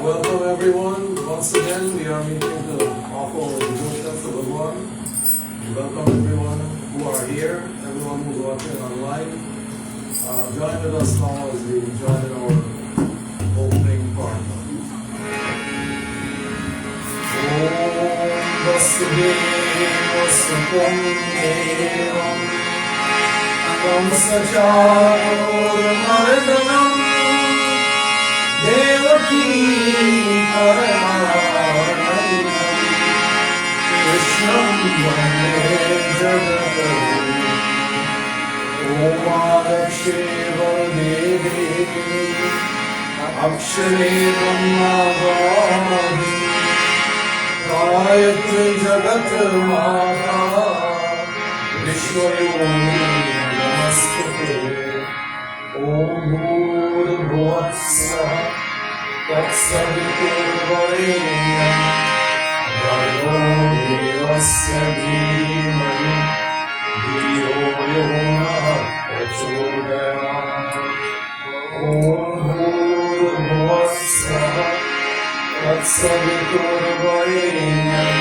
Welcome everyone. Once again, we are meeting to offer devotion to the Lord. Welcome everyone who are here, everyone who's watching online. Join with us now as we join in our opening part. Om Vasudevasupam Devam Kamsacharanam Devaki Paranam Krishnam Vande Jagataru Om Adaksheva Devi Akshare Brahmavadi Gayatri Jagat Mata Vishwayogi Namaste Om Bhurvasvaha Tatsaviturvarenyam Bhargo Devasya Dhimani Dhiyo Yo Nah Prachodayat Om Bhurvasvaha Tatsaviturvarenyam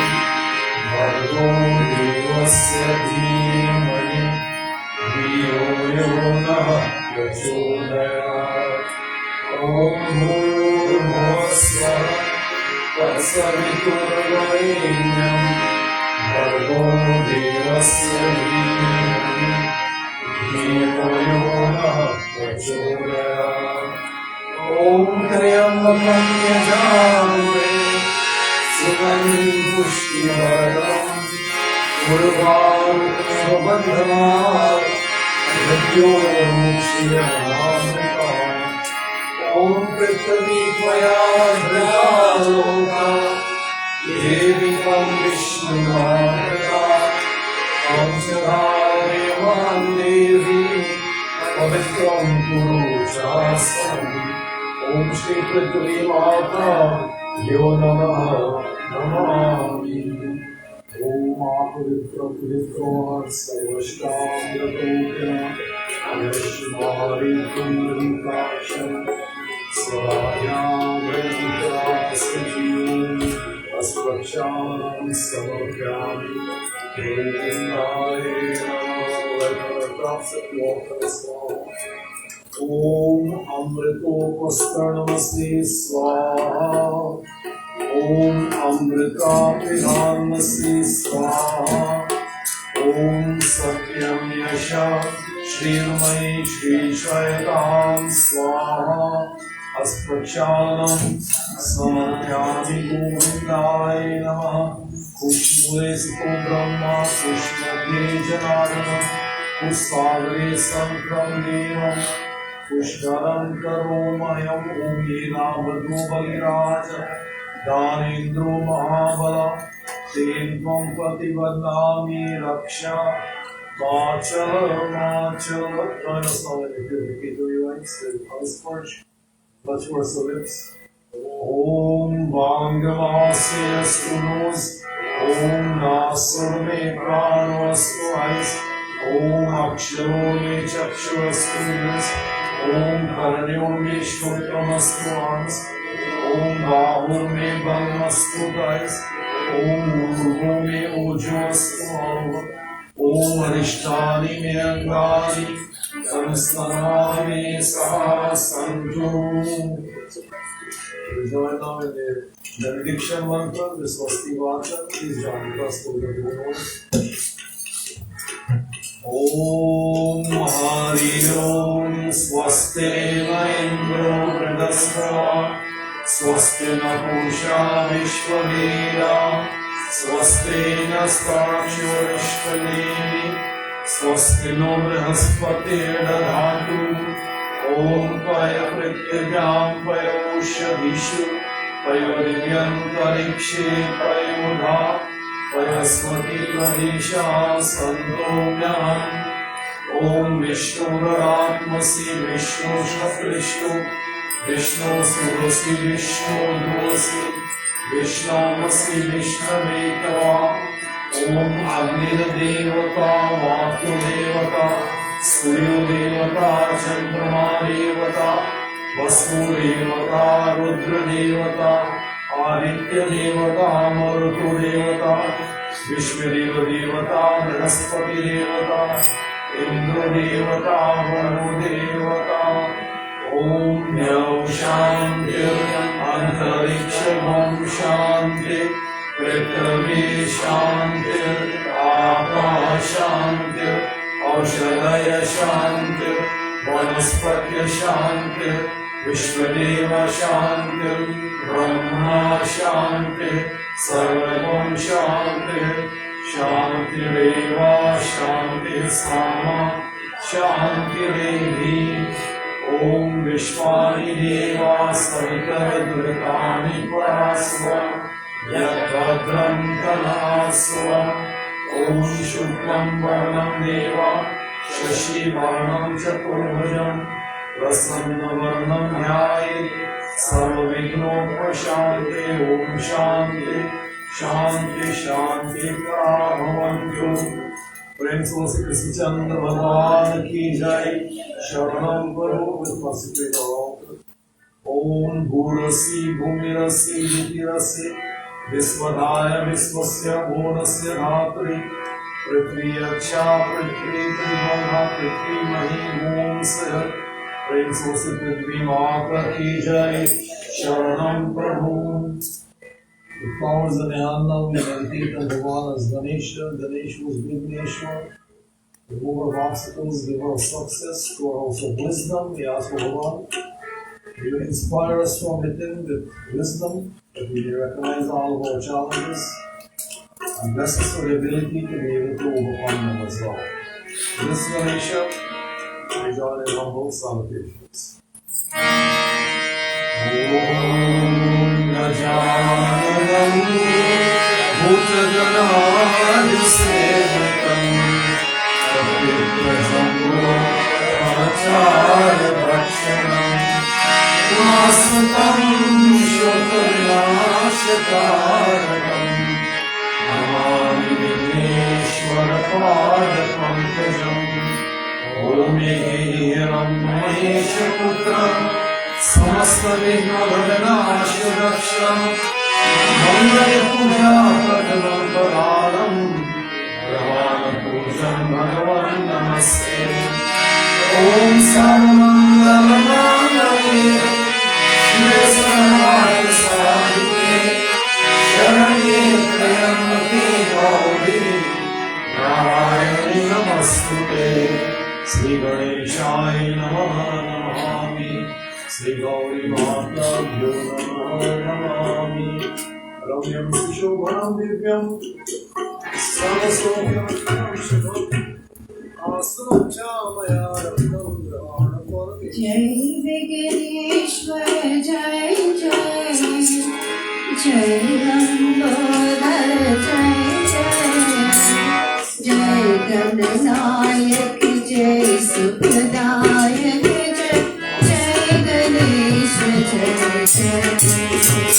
Bhargo Devasya Dhimani Dhiyo Yo Nah Prachodayat Om Bhurvasvaha Tatsaviturvarenyam Bhargo Devasya Dhimani Dhiyo Yo Nah Prachodayat Om Triambakam Yajamhe Sugandhim Pushtivaradam Urvarukum Svabhadramar Mrityormukshiramamritam Om Prithvi Tvaya Dhrita Devikam Vishnumarita Amchadharevan Devi Pavitram Purushastam Om Shri Prithvi Mata Yo Namaha Namami Om Apavitra Pavitra Sarvashtam Yatokya Ayashvari Kundrikasham Svayam Vedita Sajiyam Asvacham Samargyami Ketindaye Namaha Let the prophet walk us all Om Amritopastharnamasti Swaha Om Amrita Pidhanmasti Swaha Om Satyam Yasha Shrirmai Shri Shayatam Swaha Asprachanam Samartyami Govindaya Namaha Kushmule Siko Brahma Kushmadye Janardana Kusagre Sankram Devam Pushkaram Karomayam Umina Vadhu Baliraja Danindro Mahabala Ten Tvam Pativadami Raksha Machala Join us now in the purity to your eyes, the house porch. Touch your lips. Om Vangamasya Stunos Om Nasurme Pranostu Eyes Om Aksharo Me Chakshurastu Ears Om Karnyo Me Shrotramastu Arms Om Bahur Me Balmastu Thighs Om Urvo Me Ojoastu Arva Om Arishtani Me Angani Samstanami Saha Santu. Join now in the benediction mantra, the Swasti Vacha. Please join us to the Lord. Om Hari Om Swaste Na Indro Vridhasva Swaste Na Pusha Vishvaveda Swaste Na Starcho Ishtadevi Swaste No Brihaspati Dadhatu Om Paya Pratyajam Paya Usha Vishu Paya Divyan Parikshe Paya Mudha Paya Smati Pradesha Santomyam Om Vishnu Ratmasi Vishnu Shakrishnu Vishnu Surasi Vishnu Dhruasi Vishnamasi Vishnavekava Om Agni Devata Vatu Devata Suryo Devata Chandrama Devata Vasu Devata Rudra देवता आदित्य देवता मरुतो देवता विश्वदेव देवता बृहस्पति देवता इंद्र देवता वरुण देवता ओम द्यौः शान्ति अंतरिक्षं शान्ति पृथ्वी शान्ति आकाश शान्ति औषधय शान्ति वनस्पति शान्ति विश्वदेव शान्ति ब्रह्मा शान्ति सर्वं शान्ति शान्तिरेव शान्ति सामा शान्तिरेधि ओम विश्वानि देवा सवितरदुर्गाणि परास्व यद्भद्रं तदास्व ओम शुक्लं वरदं देवा शशिवर्णं चतुर्भुजं प्रसन्नवदनं ध्यायेत् सर्वविघ्नोपशान्ते ओम शान्ति शान्ति शान्ति भवन्तु। प्रेम से श्री कृष्णचंद्र भगवान की जय। शरणं प्रभु ओम भूरसी भूमिरसी नीतिरसी विश्वदाय विश्वस्य भुवनस्य धात्री पृथ्वी रक्षा पृथ्वी त्रिभुवना पृथ्वी मही ओम सह। प्रेम से पृथ्वी माता की जय। शरणं प्रभु। The flowers in the hand now we meditate on Bhagavan as Ganesha. Ganesha was Vigneshwar, remover of obstacles, giver of success, store house of wisdom. We ask for Bhagavan, you inspire us from within with wisdom, that we may recognize all of our challenges, and bless us with the ability to be able to overcome them as well. This Ganesha, we join in humble salutations. गजाननं भूतगणाधिसेवितं कपित्थजम्बोफलचारुभक्षणं वासुतं शोकविनाशकारकं Namami विघ्नेश्वरपादपङ्कजम्। ॐ ह्रीं महेशपुत्रं समस्त विघ्नोर्विनाशरक्षं मङ्गलपूजापठनं परालं प्रवाणपूजं भगवन् नमस्ते। ॐ सर्वमङ्गलमाङ्गल्ये शिवे सर्वार्थसाधिके शरण्ये त्र्यम्बके गौरी नारायणी नमस्तुते। श्री गणेशाय नमः नमामि श्री गौरी माताभ्यो नमः नमामि। रम्यं सुशोभनं दिव्यं सर्वसौख्यं शुभम् आसनं च मया रत्नं ग्रहाणपरमे। जय विघ्नेश्वर जय जय जय लंबोदर जय जय जय गणनायक जय सुखदायक जय गणेश जय जय ईश्वर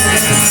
जय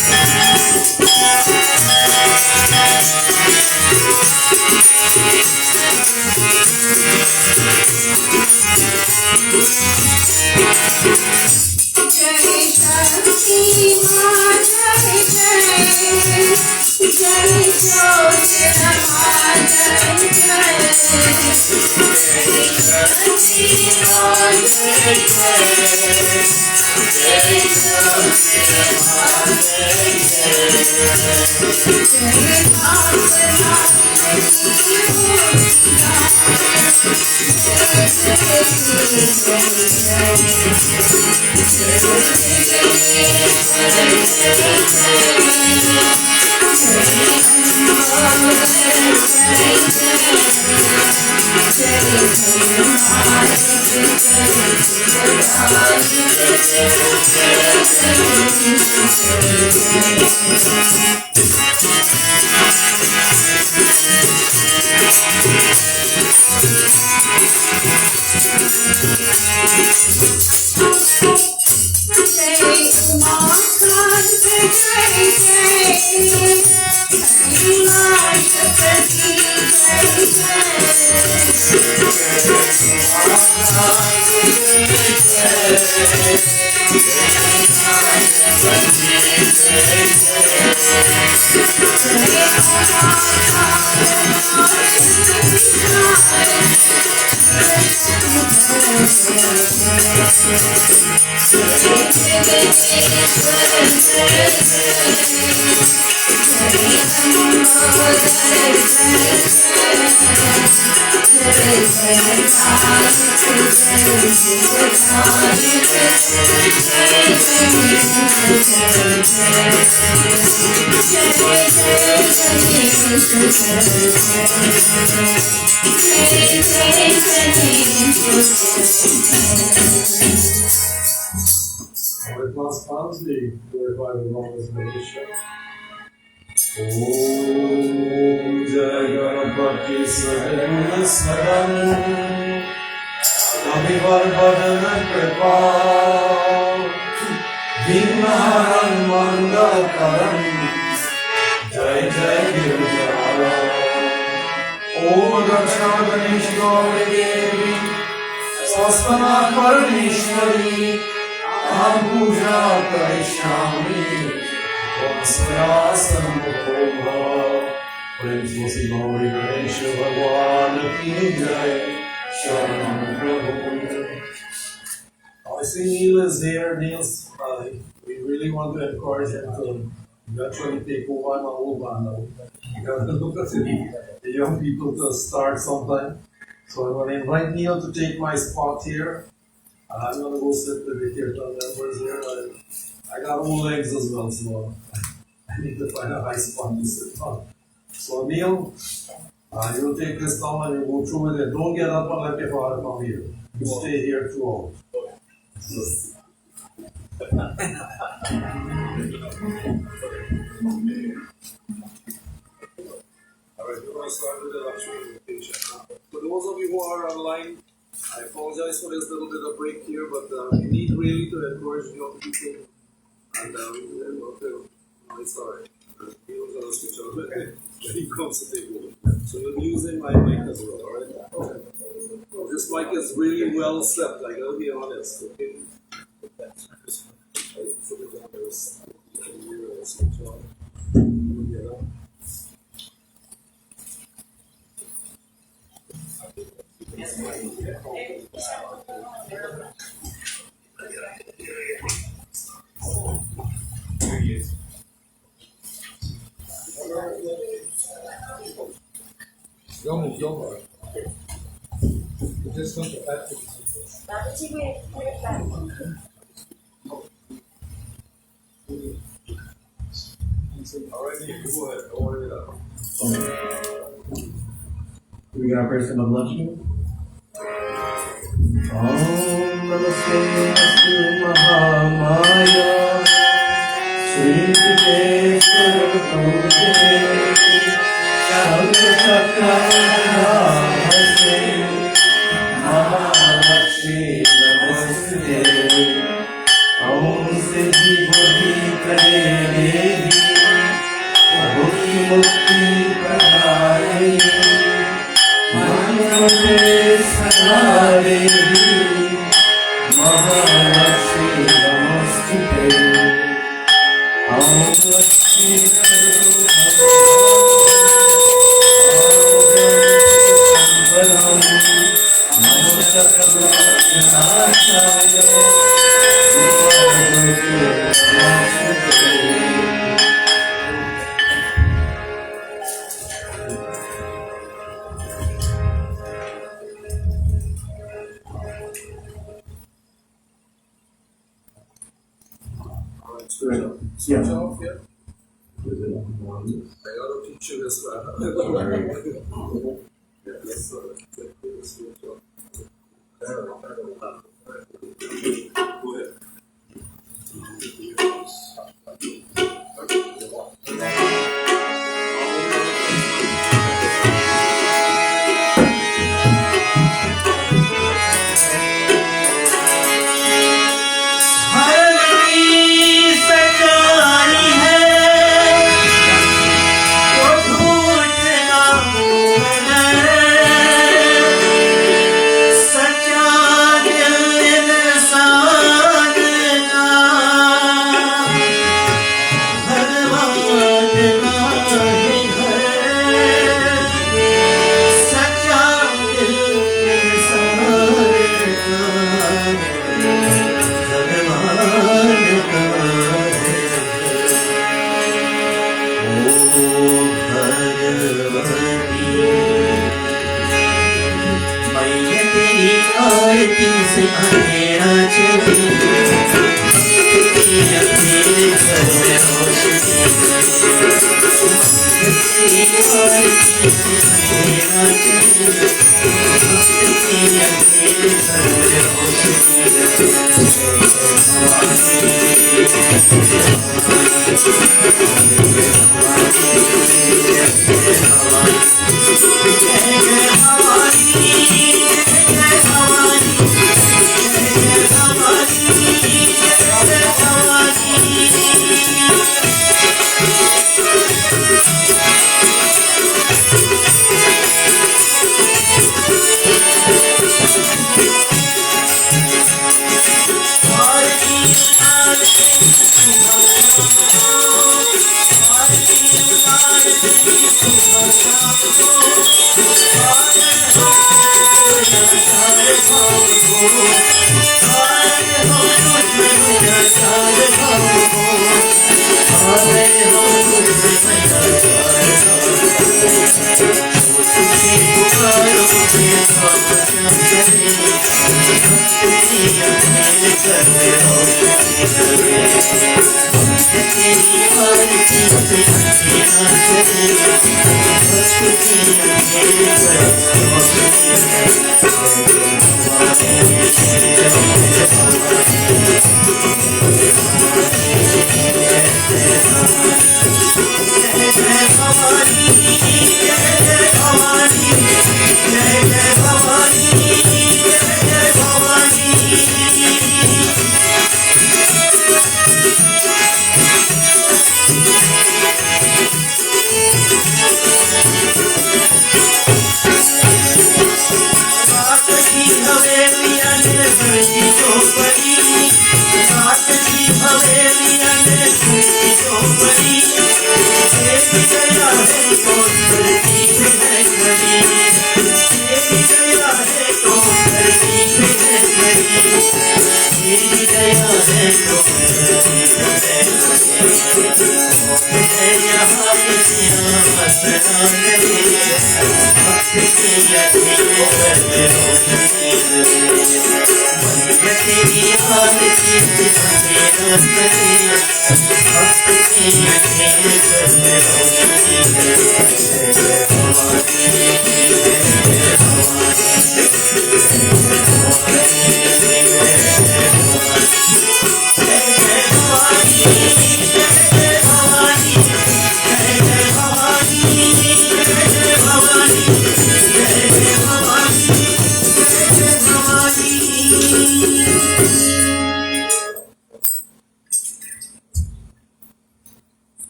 Our class Barnsley glorify the Lord as Malaysia. Om Jai Ganapati Sadhana Sadhan Abhivarbhadana Kripa Vimnaharan Mandakaram Jai Jai Girjara Om Daksha Ganesh Gauri Devi Swastana Parameshwari Aham Puja Karishyami Vatsyasanam Bhava Prem Swasi Gauri Ganesh Bhagwan Ki Jai Sharanam Prabhu. I see Neil is here. Neil's, we really want to encourage him to eventually take over my old band now. You gotta look at the young people to start sometime. So I'm going to invite Neil to take my spot here. And I'm going to go sit with the Kirtan members here. I got old legs as well, so I need to find a high spot to sit on. So Neil, you will take this down and you go through with it. Don't get up and let your father come here. You stay here throughout. So, Alright, we're going to start with the lecture invitation. For those of you who are online, I apologize for this little bit of break here, but we need really to encourage young people. And it's alright. Neil's going to switch out when he comes to take over. So you'll be using my mic as well, alright? Okay. Well, this mic is really well set, I gotta be honest. Okay? Don't move. You just want to add to Alright, you can go ahead. Don't worry about it. We got a person of Lakshmi. Om Namaste Astu Mahamaya Sri Kiteshwara Purte Shantra Sakara Mahalakshmi Namaste Om Siddhi Bodhi Prade Devi Bhukti Mukti Pradayini Namaste Sanadevi Mahalakshmi Namostute Switch off, yeah. I gotta teach you this. Yeah, let's switch off. Go ahead.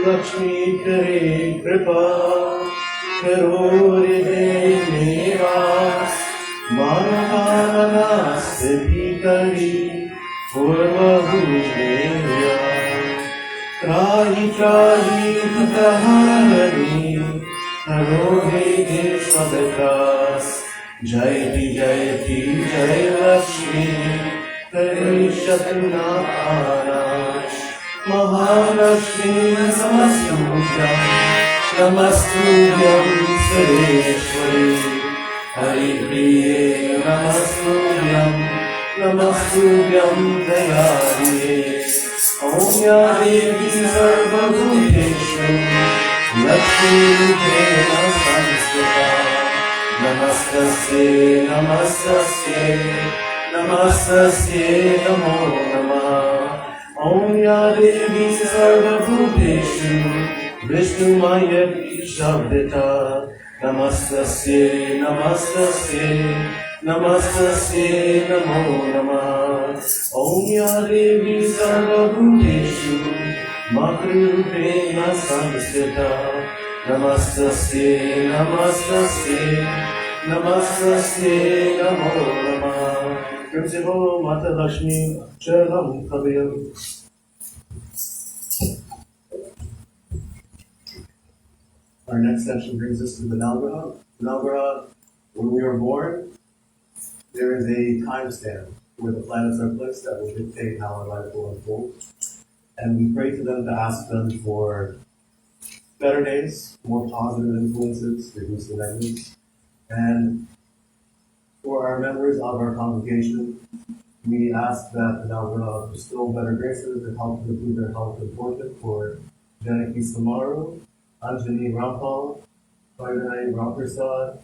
Lakshmi करे कृपा करो हृदय मेरा मानवानास्ति करी पूर्वभूमेया त्राहि त्राहि प्रहारी हरोहे स्वविकास जयति जयति जय लक्ष्मी करी शतनाश महालक्ष्मी नमस्तुभ्यं सुरेश्वरी हरिप्रिये नमस्तुभ्यं दयालुये ॐ या देवी सर्वभूतेषु लक्ष्मीरूपेण संस्थिता नमस्तस्यै नमो नमः ॐ या देवी सर्वभूतेषु विष्णुमयी शब्दता नमस्तस्यै नमो नमः ॐ या देवी सर्वभूतेषु मातृरूपेण संस्थिता नमस्तस्यै नमो नमः प्रेम से बोलो माता Lakshmi चरणम Kabir. Our next section brings us to the Navgraha. Navgraha, when we were born, there is a timestamp where the planets are placed that will dictate how our life will unfold. And we pray to them to ask them for better days, more positive influences, reduce the negatives. And for our members of our congregation, we ask that the Navgraha bestow better graces and help to improve their health and fortune for Janaki Samaru, Anjali Rampal, Vaidanai Ramprasad,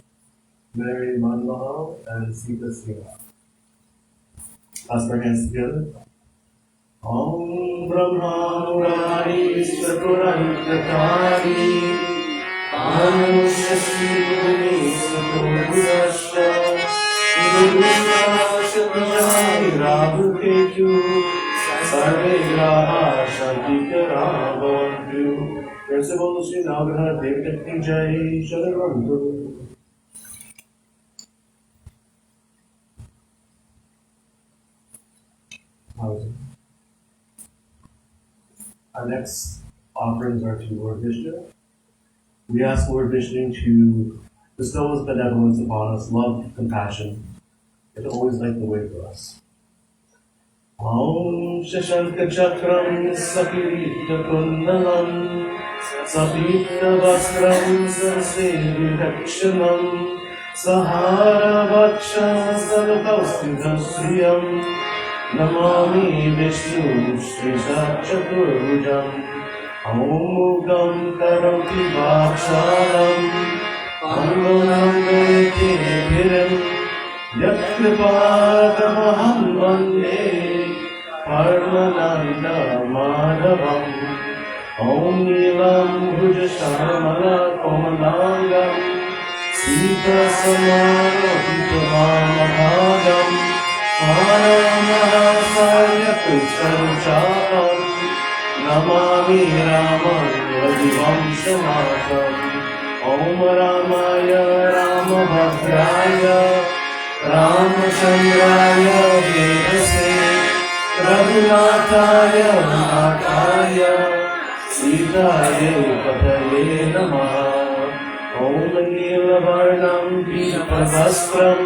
Mary Manmahal, and Sita Singha. Clasp our hands together. Om Brahma Murari Vishwapurantakari Anushashri Bhumi Saturashya Gurusha Prajai Rahu Ketu Sarve Graha Shantikaravantu. Praise the Lord, Shri Navgraha Devaki Jai Shalarantu. Our next offerings are to Lord Vishnu. We ask Lord Vishnu to bestow His benevolence upon us, love, compassion, and to always light the way for us. Om Shashanka Chakram Sakirita Kundalam Sapita Vastram Sasevi Dakshanam Sahara Vaksha Sarvastidasriyam Namami Vishnu Shri Chaturvujam Om Mugam Karoti Vakshalam Angunam Goiti Viram Yakripadamaham Vande Parmananda Madhavam Om Nilam Bhujashamala Komalangam Sita Samana Vitamamahagam Paramahasaya Krishnachapam Namami Ramam Radivam Shamatam Om Ramaya Ramabhadraya Ramachandraya Vedase Raghunataya Nataya Sitaye Pataye Namaha Om Nilavarnam Deepavastram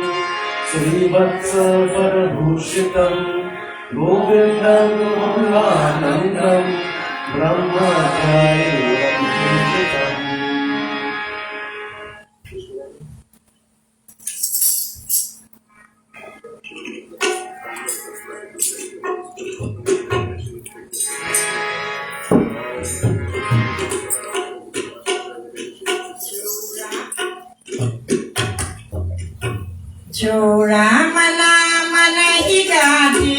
Srivatsa Parabhushitam Govindam Mulanandam Brahmacharya Ramchitam. जो राम नाम नहीं गाते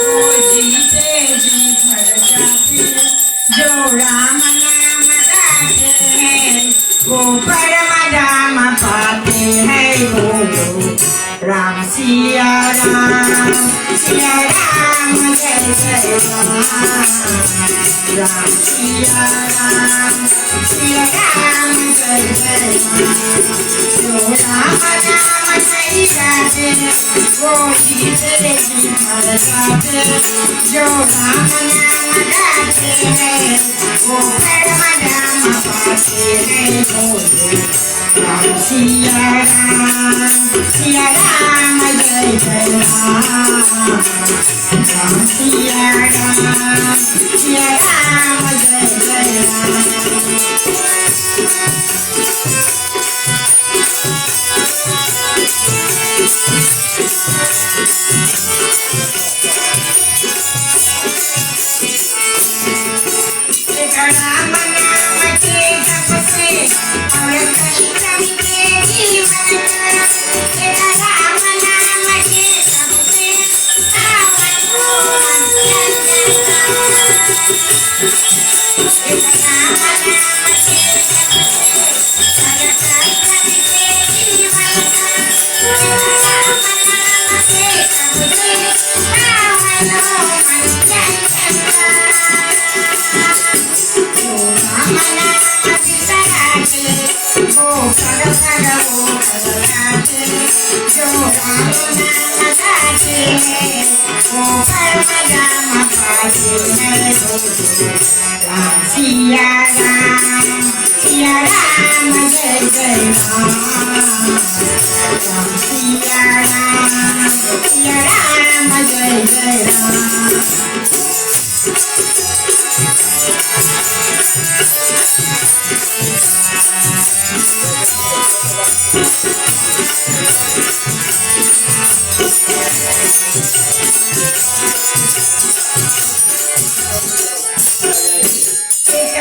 वो जीते जी भर जाते जो राम नाम गाते हैं वो परम धाम पाते हैं बोलो राम सिया राम जय जय Ram Ram Siya Ram, Siya Ram Jai Jai Ram. Jo Rama Nama Sai Jate, Wo Sita Sita Jate. Jo Rama Nama Gate Hai, Wo Parama Dhamma Paate Hai Bolo. Ram Siya Ram, Siya Ram Jai Jai Ram. Ram Siya Ram, Siya Ram Jai Jai Ram. Rama Nama Ke Japse, Aur Kashtam Ke Jeevan. Rama Nama Ke Japse, Aur Rohan Rama Nama Ke Siya Ram, Siya Ram Jai Jai Ram. Ram Siya Ram, Siya Ram Jai Jai Ram.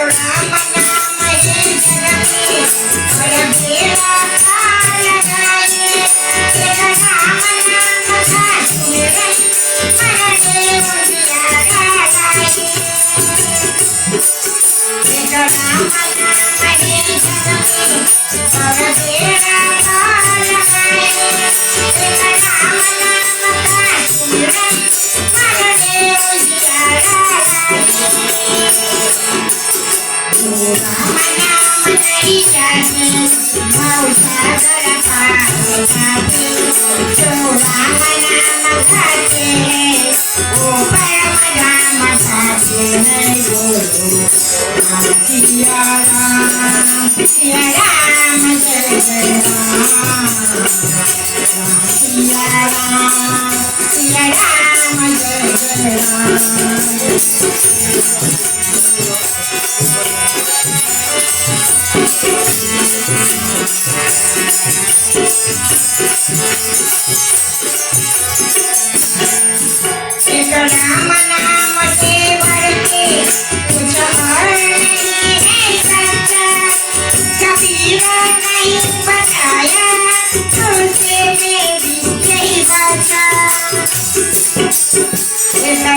Rama Nama Ye Jagame, Bada Bera Kala Gaye. Rama Nama Ka Sumiran, Bada Deva Diya Gaye. Rama Nama Ye Jagame, Bada Bera Kala Gaye. Rama Nama Ka Sumiran, Bada Deva Diya Gaye. Rama Nama Nai Jate, Mau Sagar Paare Jate. Jo Rama Nama Gate, Wo Parama Dhamma Paate Hai Bolo. Ram Siya Ram, Siya Ram Jai Jai Ram. Ram Siya Ram, Siya Ram Jai Jai Rama Nama Ke Varke, Kuch aur nahi hai sachcha. Kabira nahi bataya, तुझसे मेरी यही बाचा.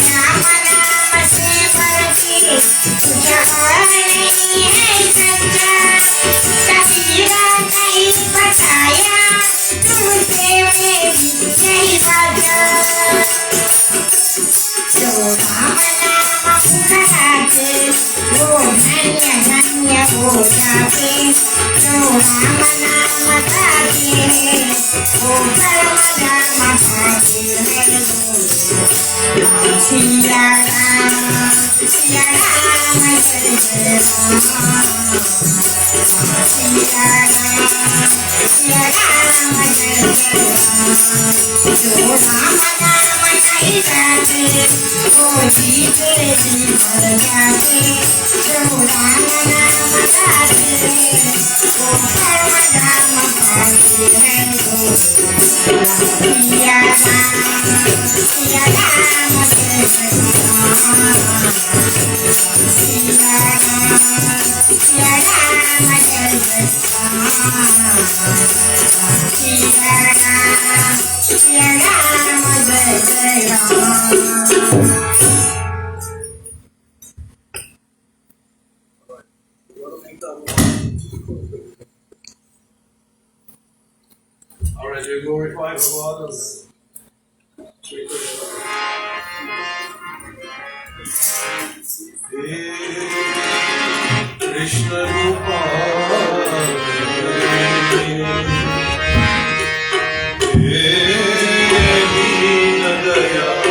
Rama Nama Se Varke, Kuch aur nahi hai sachcha. Kabira nahi bataya, तुझसे मेरी यही बाचा. Jo Rama Nama Pukarte, Wo Dhanya Dhanya Ho Jate. Jo Rama Nama Gate, Wo Parama Dhamma Paate Hai Bolo. Ram Siya Ram, Siya Ram Jai Jai Ram. Ram Siya Ram, Siya Ram Jai Jai Ram. Jo Rama Nama Nai Jate, Wo Sita Sita Jate. Jo Rama Nama Gate, Wo Parama Dhamma Paate Hai Bolo. Ram Siya Ram, Siya Ram Jai Jai Ram. Ram Siya Ram, Siya Ram Jai Jai Ram. Ram Siya Ram, Siya Ram Jai Jai Ram. All right, you glorify God as Krishna Gopal, Deen Dayal,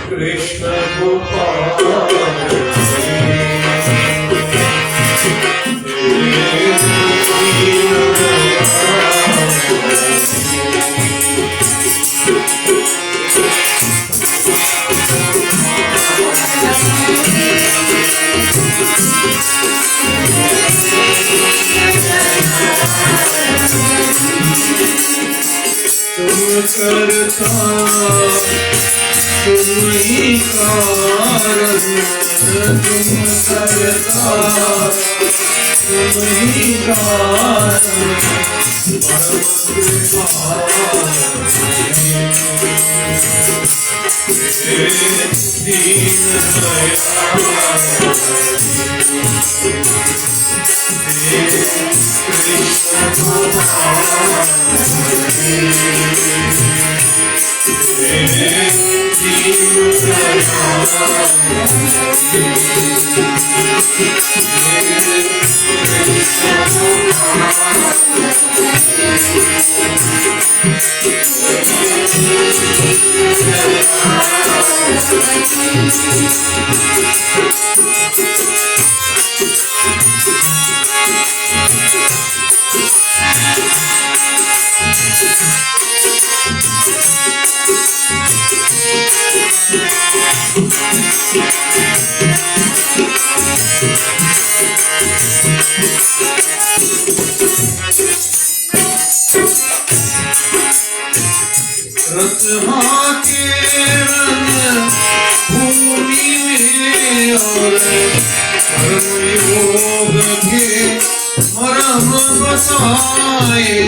Krishna Gopal, करता तुम ही कारण तुम करता तुम ही कारण परम कृपाल दीन रत्हा के रंग भूमि में और कर्म योग के मरम बसाए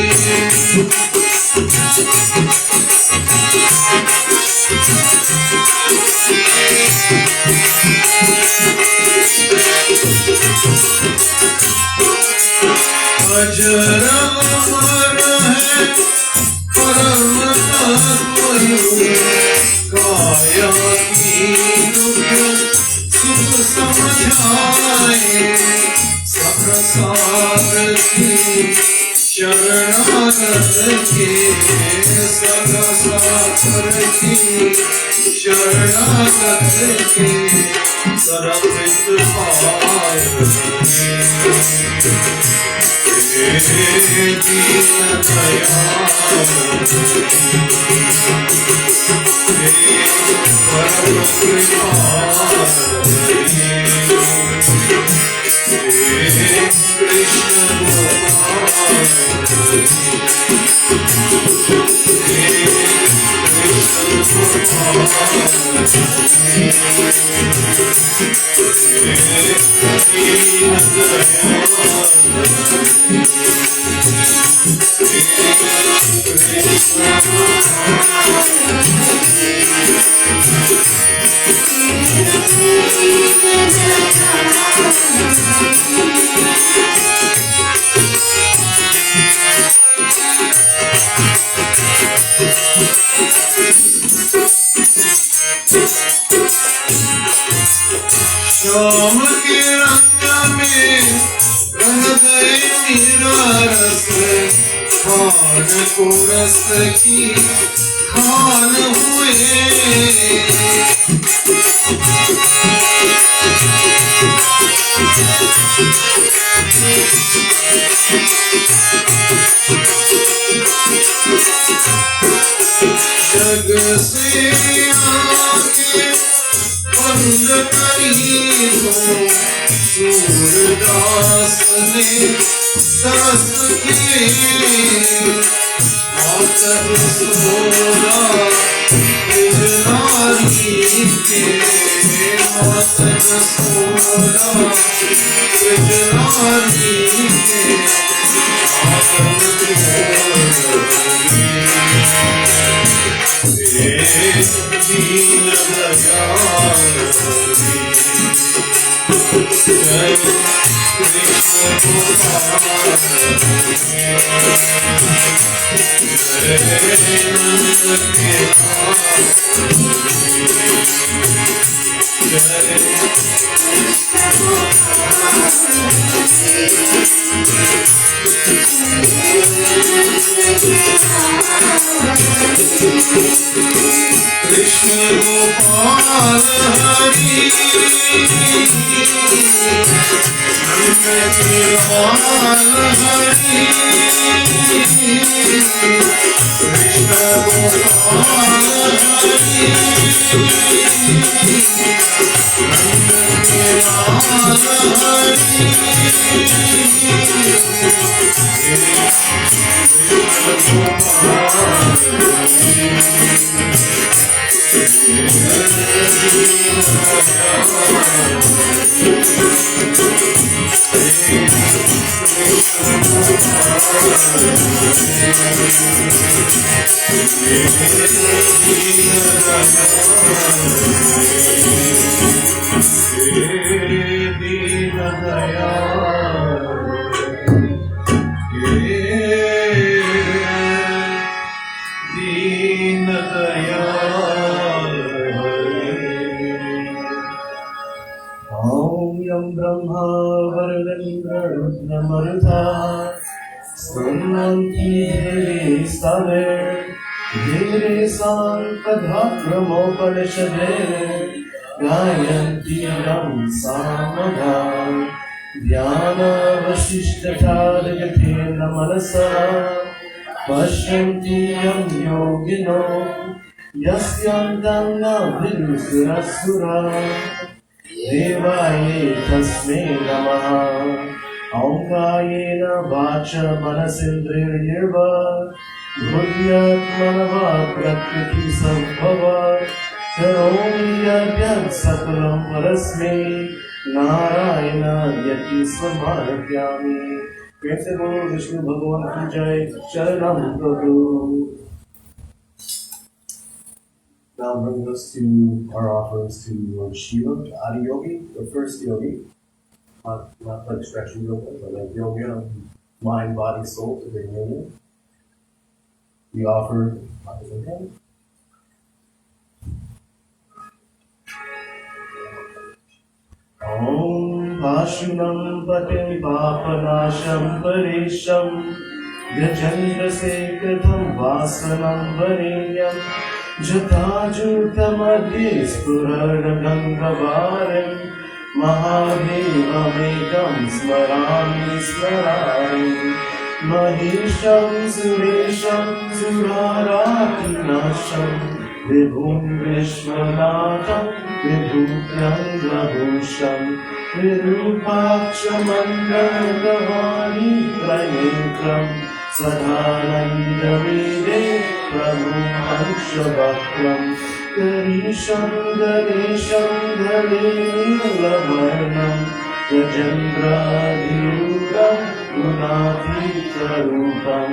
अजर अमर है परम तत्व काया की दुख सुख समझाए सहसार की शरणागत के सहसार की शरणागत के सरकृत पाए दीन दयाल परम कृपाल कृष्ण गोपाल श्याम के रंग में रंग गए मेरा रस खान को रस की खान हुए जग से आगे बंद करी तो सूरदास ने तरस किए मातर सोरा नारी के मातर सोरा नारी के दीन दयाल जय Krishna Krishna Gopal Hari Nandlal Hari Krishna Gopal Hari Nandlal Om Yam Brahma Vardhan Mruta Srimati Devi Save Devi Sankadhakramopanishade Gayanti Ram Samadha Dhyana Vashishthatadagathena Manasa Pashyanti Yam Yogino Yasyantang Vidusirasura Devaye Tasmai Namaha Aukayena Vacha Manasindriyirva Buddhyat Manava Prakriti Sambhava Karomi Yajnat Sakalam Parasmai Narayana Yati Samarapyami Praise Guru Vishnu Bhagavan Ki Jai Sharanam Prabhu. Now brings us to our offerings to Lord Shiva, Adi Yogi, the first yogi, not like stretching yoga, but like yoga, mind, body, soul to bring union. We offer him. Om Bashunam Patim Papanasham Parisham Gajendra Sekatam Vasanam Varenyam Jatajutamadi Spuraragangavarim Mahadevamekam Smarami Smarami Mahesham Suresham Suraratinasham Vibhum Vishwanatham Vibhutyandravusam Virupakshamandagavani Pranetram Sadhanandavide Prabhu Hanshavakram Karisham Ganesham Dhaleelavarnam Gajendradhyudam Gunathitra-rupam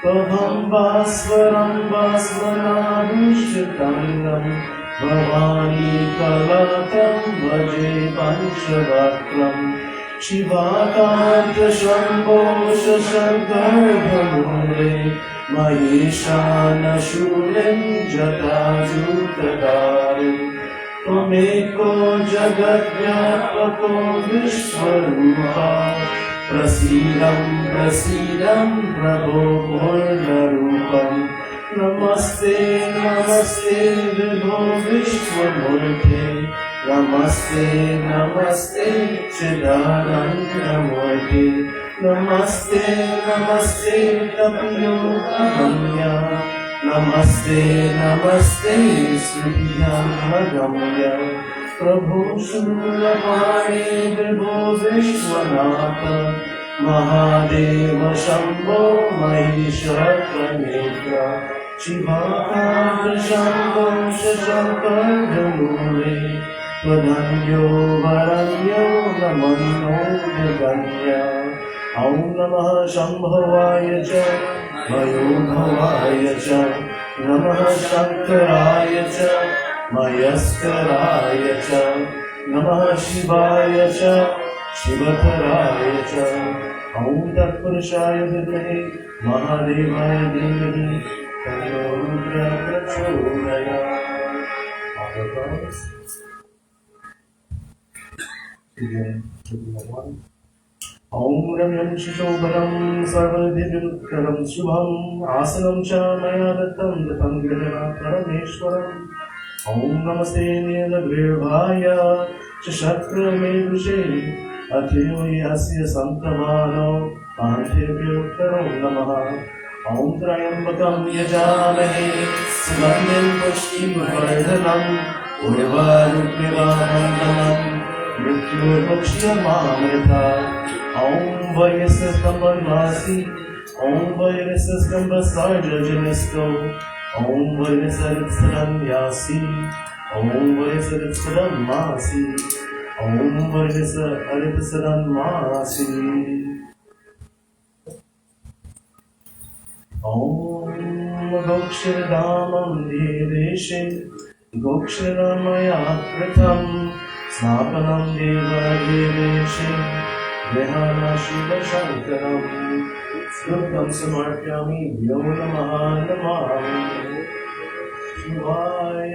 Pabham Basvaram Basvanabhushitangam Bhavani Kalatam Vaje Panchavakram Shivakanta Shambho Shashankar-bhamure Maheshana Shulim Jatajuktadarim Tvameko Jagat-vyapako Vishwarupa Prasidam Prasidam Prabho Purnarupam Namaste Namaste Vibho Vishwamurte Namaste Namaste Chidanandamurte Namaste Namaste Tapiyokahanya Namaste Namaste Sriyamagamya Prabhu Shurapane Vibho Vishwanatha Mahadeva Shambho Maheshwara Shivakanta Shambho Shashankar-bhamure Tvadanyo Varanyo Namanyo Jaganya Om Namah Shambhavaya Cha Mayodhavaya Cha Namah Shankaraya Cha Mayaskaraya Cha Namah Shivaya Cha शिवधराय च ॐ तत्पुरुषाय विद्महे महादेवाय धीमहि तन्नो रुद्रः प्रचोदयात्। ॐ रम्यं शिशोभरं सर्वदिव्यं शुभम् आसनं च मया दत्तं ततं गृह्णातु परमेश्वरम्। ॐ नमस्ते नीलग्रीवाय च शक्रमेदुषे अथयो अस्य सम्प्रमाणो पाण्ठेभ्योत्तरो नमः। ॐ त्र्यम्बकं यजामहे सुगन्धिं पुष्टिवर्धनम् उर्वारुकमिवावन्दनम् मृत्युर्मुक्ष्यमामृता। ॐ वयस्स्तम्भन्मासि ॐ वयस्स्तम्भसार्जजनिस्तो ॐ वयसरित्सरन्यासि ॐ वयसरित्सरन्मासि ॐ वयसरित्सरन्मासि। ॐ गोक्षरधामं देवेशे गोक्षरमया कृतं स्नापनं देवदेवेशे देहाना शिवशङ्करम् स्तुतं समर्पयामि भ्यो नमः नमामि शिवाय।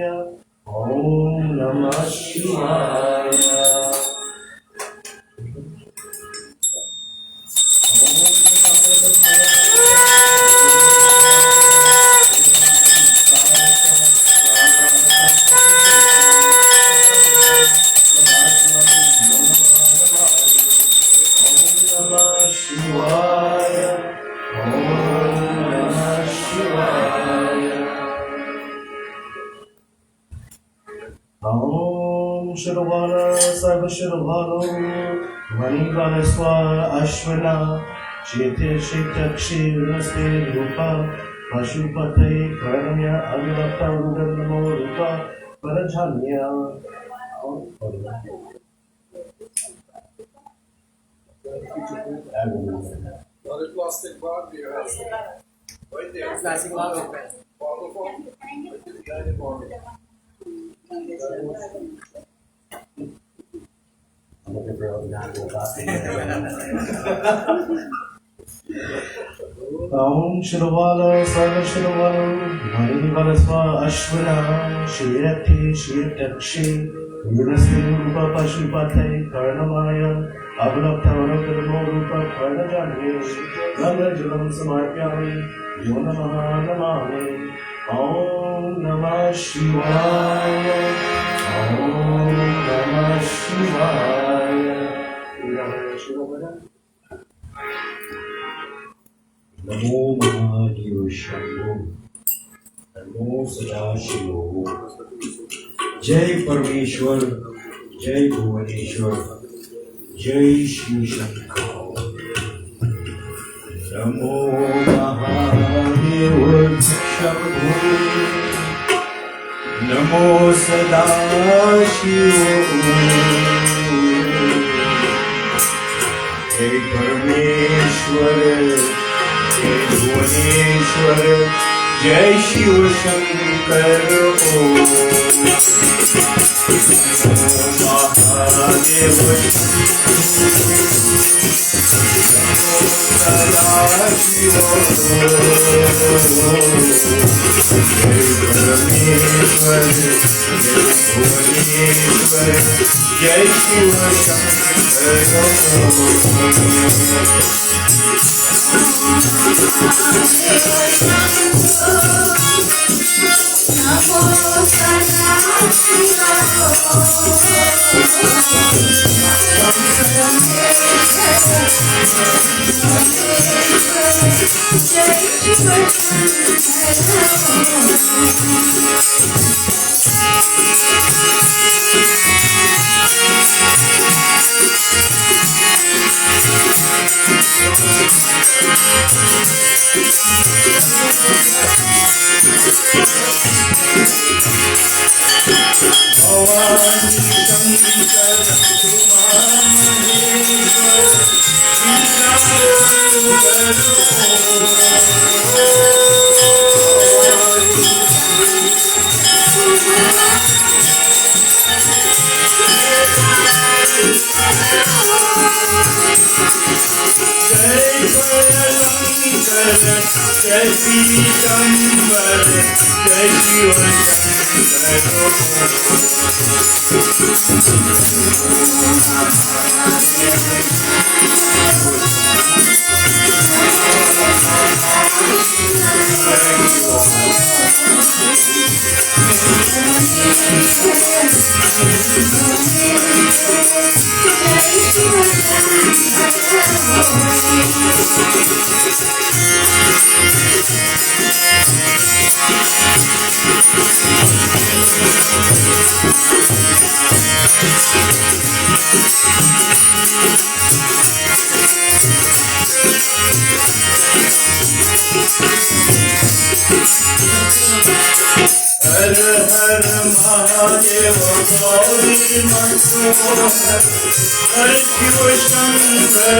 ॐ नमः शिवाय। Shirvana Sarva Shirvano Manivana Swa Ashvana Shete Shetakshi Naste Rupa Pashupate Karamya Avilata Rudanamo Rupa Parajanya. Not a plastic bag here. Right there. Plastic bag open. Bottle form. Behind the bottle. I'm looking for a not to Om Shirvala Sarva Shirvala Manivana Swa Ashvana Shirati Shirtakshi Yunasti Rupa Pashupate Karnamaya Abhinaktavanakaramo Rupa Karnajanya Namajalam Samarpyami Yo Namaha Namami. Om Namah Shivaya. Om Namah Shivaya. नमो महादेव शंभो नमो सदाशिवो। जय परमेश्वर जय भुवनेश्वर जय शिव शंकर। नमो महादेव शंभो नमो सदाशिवो। जय परमेश्वर जय भुवनेश्वर जय शिव शंकर। ओम महादेव सदाशिव जय परमेश्वर जय भुवनेश्वर जय शिव शंकर। Namo जय पीताम्बर जय शिव हर हर महादेव गौरी मनोहर हर शिव शंकर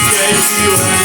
जय Shiv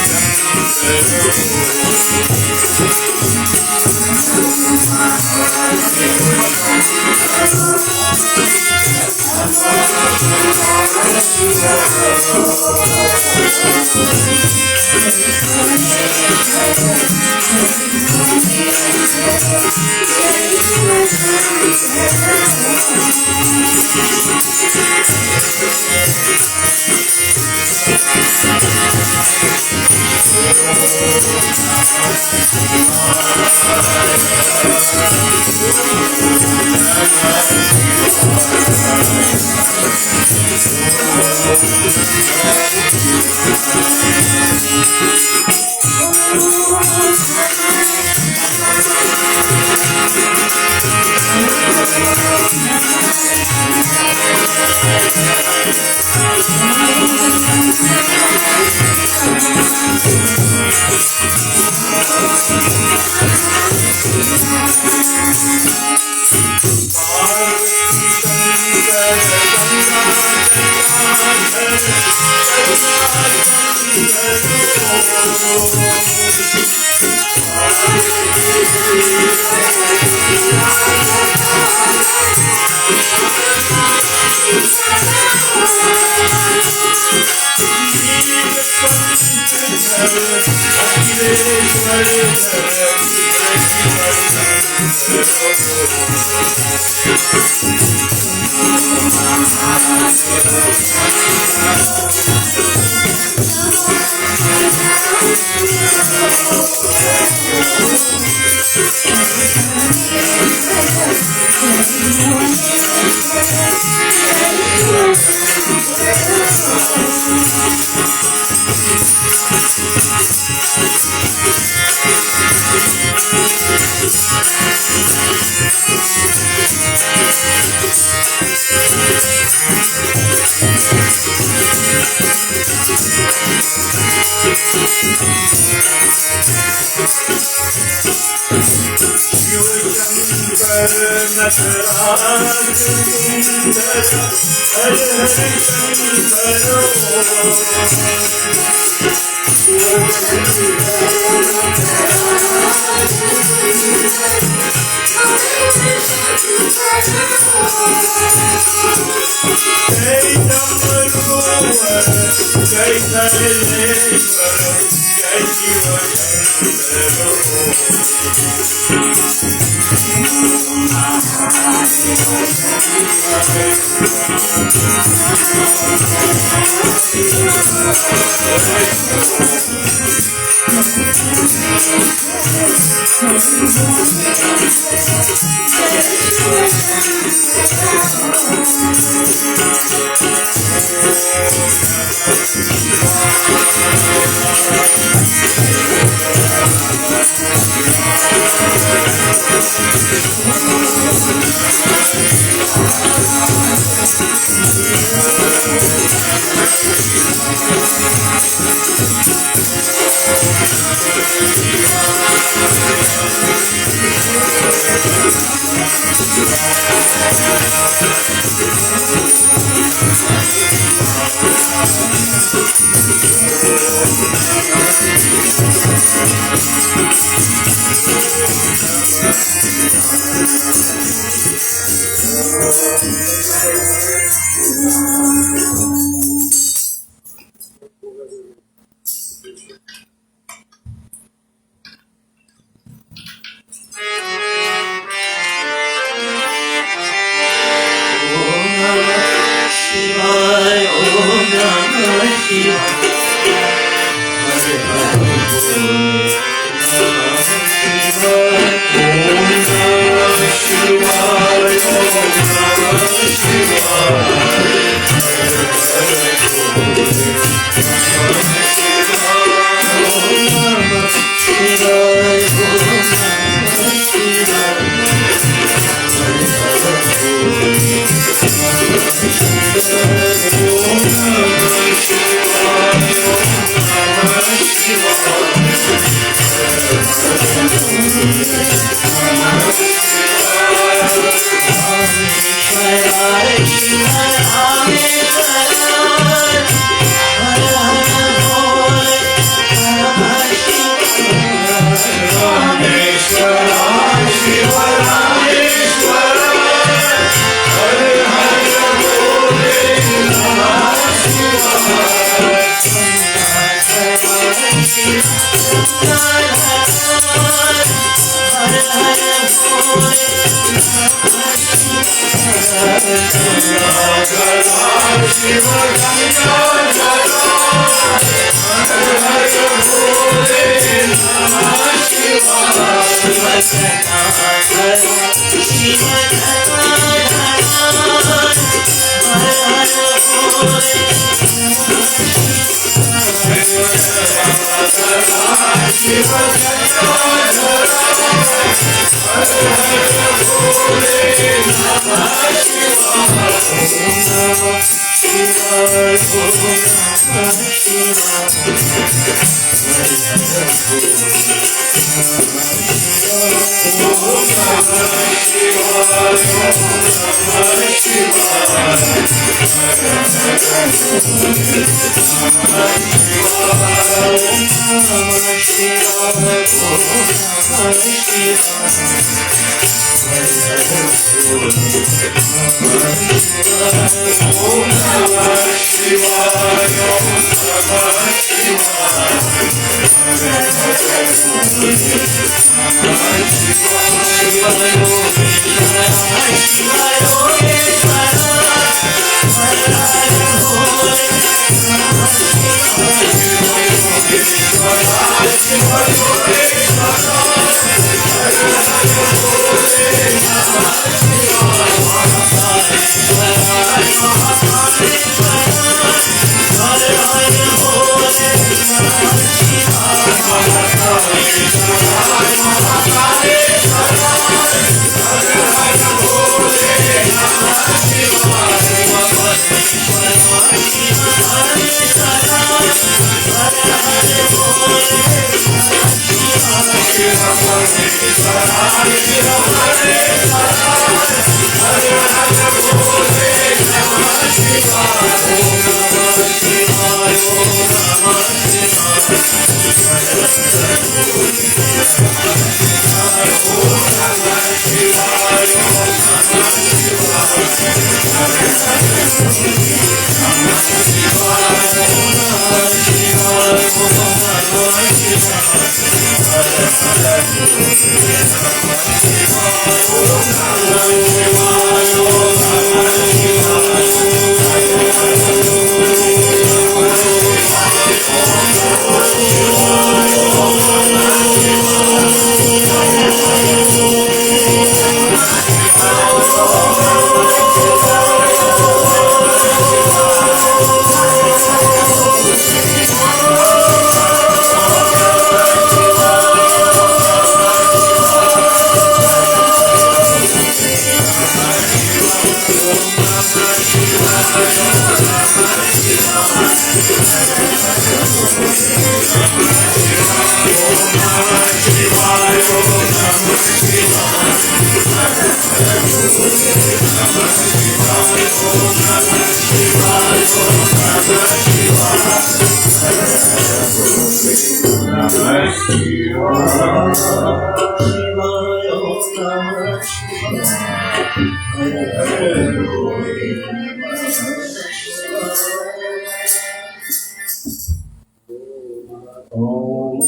Om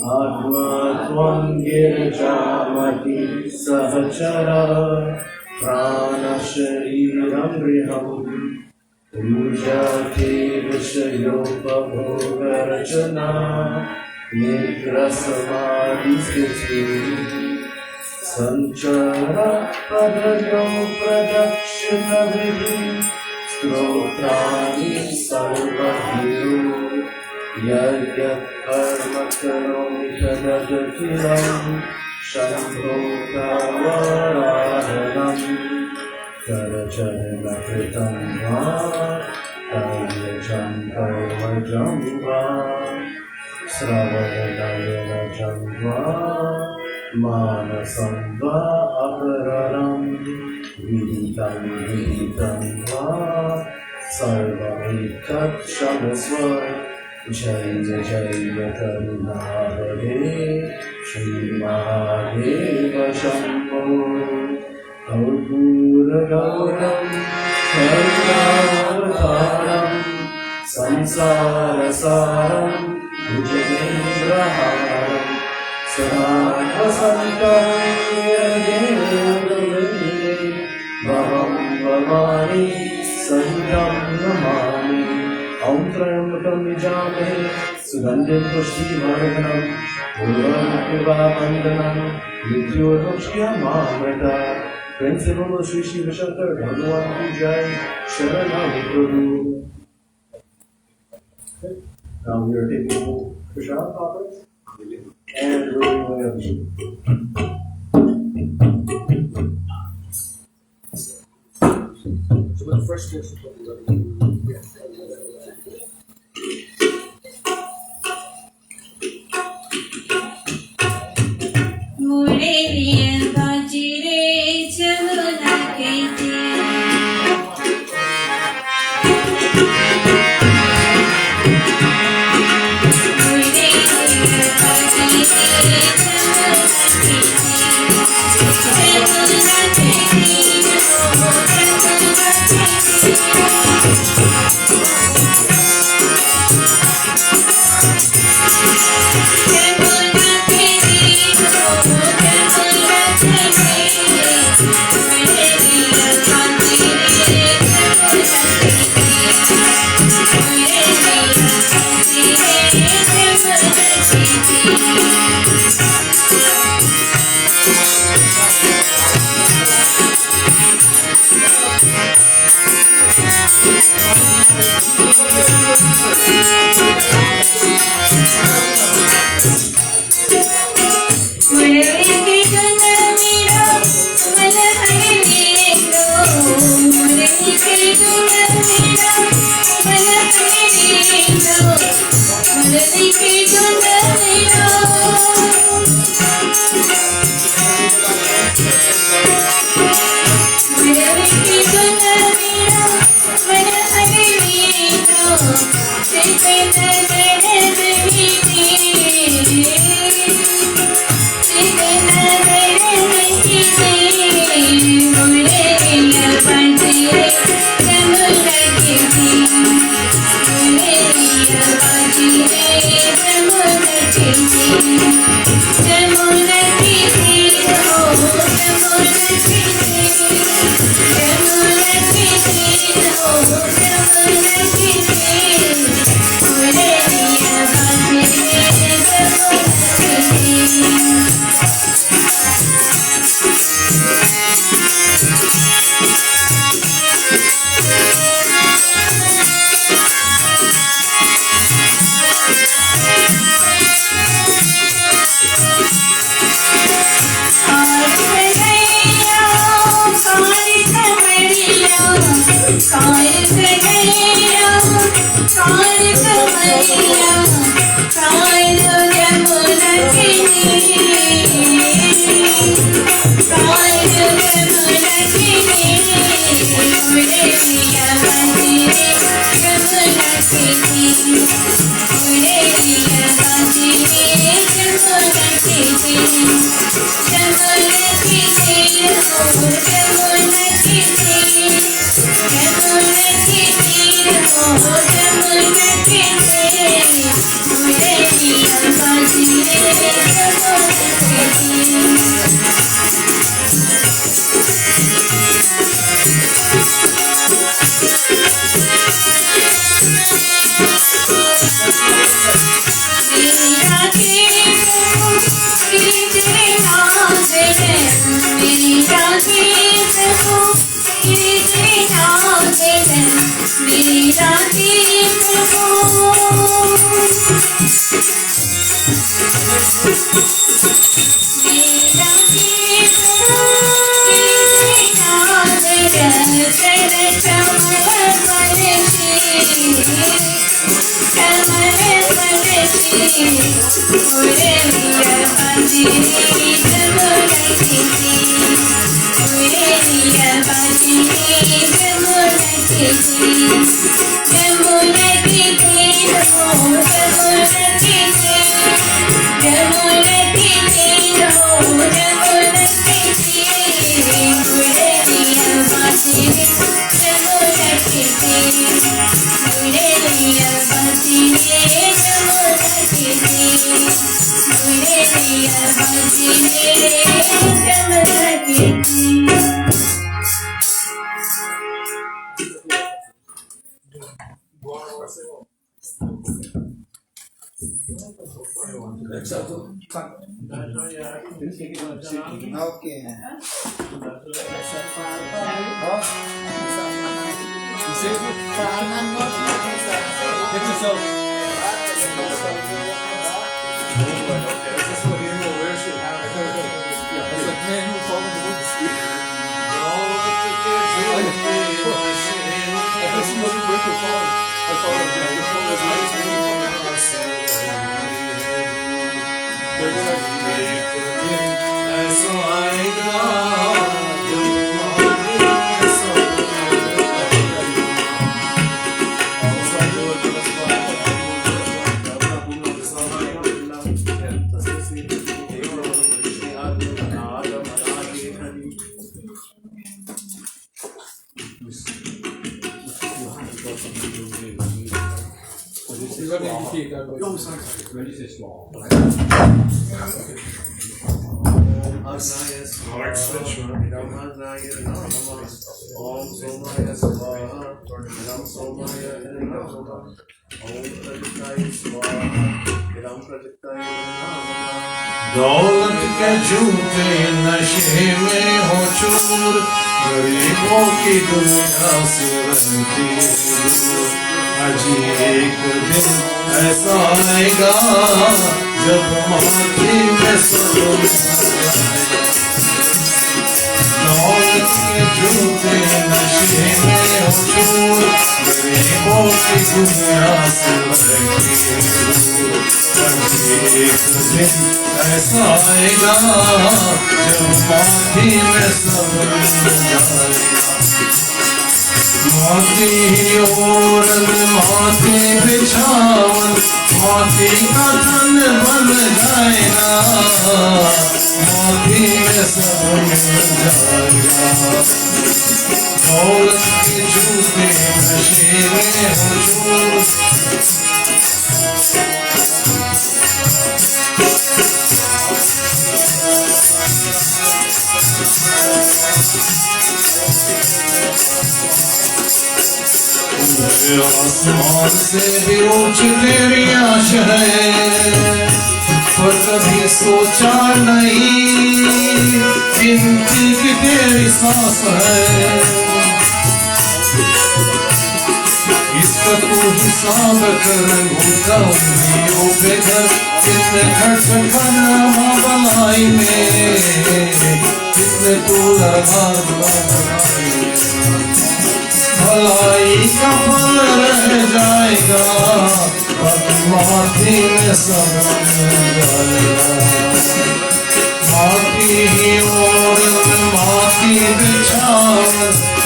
Atma Tvam Girjamati Sahachara Prana Shariram Riham Pujate Vishayopahogarachana Nitra Samadhi Sthiti Sanchara Padayo Pradakshina Vidhi Strotrani Sarvahiru Yajat Karma Karami Kadadakiram Shambho Kavarahanam Karacharana Kritam Va Karyacham Karmajam Va Sravadayana Jamba Manasam Va Apararam Viditam Va Sarvamitat Shamasva Jai Jai Karunavade Shri Mahadeva Shambho Karpura Gauram Karunavataram Samsara Saram Bhujagendraharam Sadhava Santam Bhavam Bhavani Santam Namami Om Trayambakam Nijamahe Sugandhim Pushtivardanam Purvamukhiva Vandanam Mrityorvakshiyamamrita Principal Sri Shiva Shankar Bhagavan Ki Jai Sharanam Prabhu. Now we are taking Prashad topics and we're going up. So the first question is Murelian Bajire Chaluna Kete Murelian Bajire Chaluna Thank you. दौलत के झूठे नशे में हो चूर, गरीबों की दुनिया से रहती दूर। अजी एक दिन ऐसा आएगा जब माटी में सब दौलत के झूठे नशे में हो चूर, गरीबों की दुनिया से रहती दूर। एक दिन ऐसा आएगा जब माटी में सब मिल जाएगा। माटी ओरल माटी बिछावन, माटी का तन बन जाएगा। माटी में सब मिल जाएगा। दौलत के झूठे नशे में हो चूर, आसमान से भी ऊंची तेरी आश है, पर कभी सोचा नहीं जिंदगी की तेरी सांस है। इसका तू हिसाब कर घूमता उंगलियों पे घर, कितने धड़कन भलाई में, कितने तू लगा भलाई का फल रह जाएगा, बाकी माटी में सब मिल जाएगा। माटी ही और माटी बिछावन,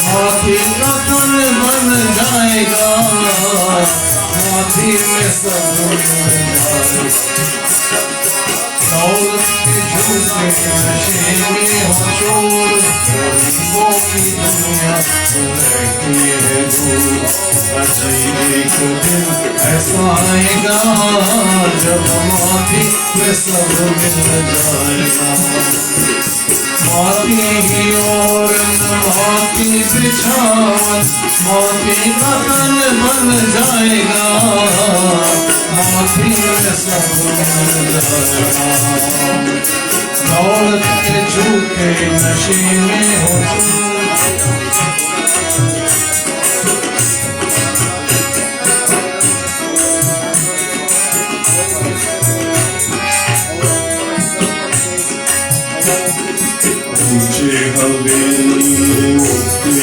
माटी का तन बन जाएगा। माटी में सब मिल जाएगा। दौलत के झूठे नशे में हो चोर, गरीबों की दुनिया रहती है दूर। अच्छा एक दिन ऐसा आएगा जब माटी में सब मिल जाएगा। माटी ही और माटी बिछावन, माटी का तन बन जाएगा, माटी में सब मिल जाएगा। दौलत के झूठे नशे में हो ऊंचे हवेली उठते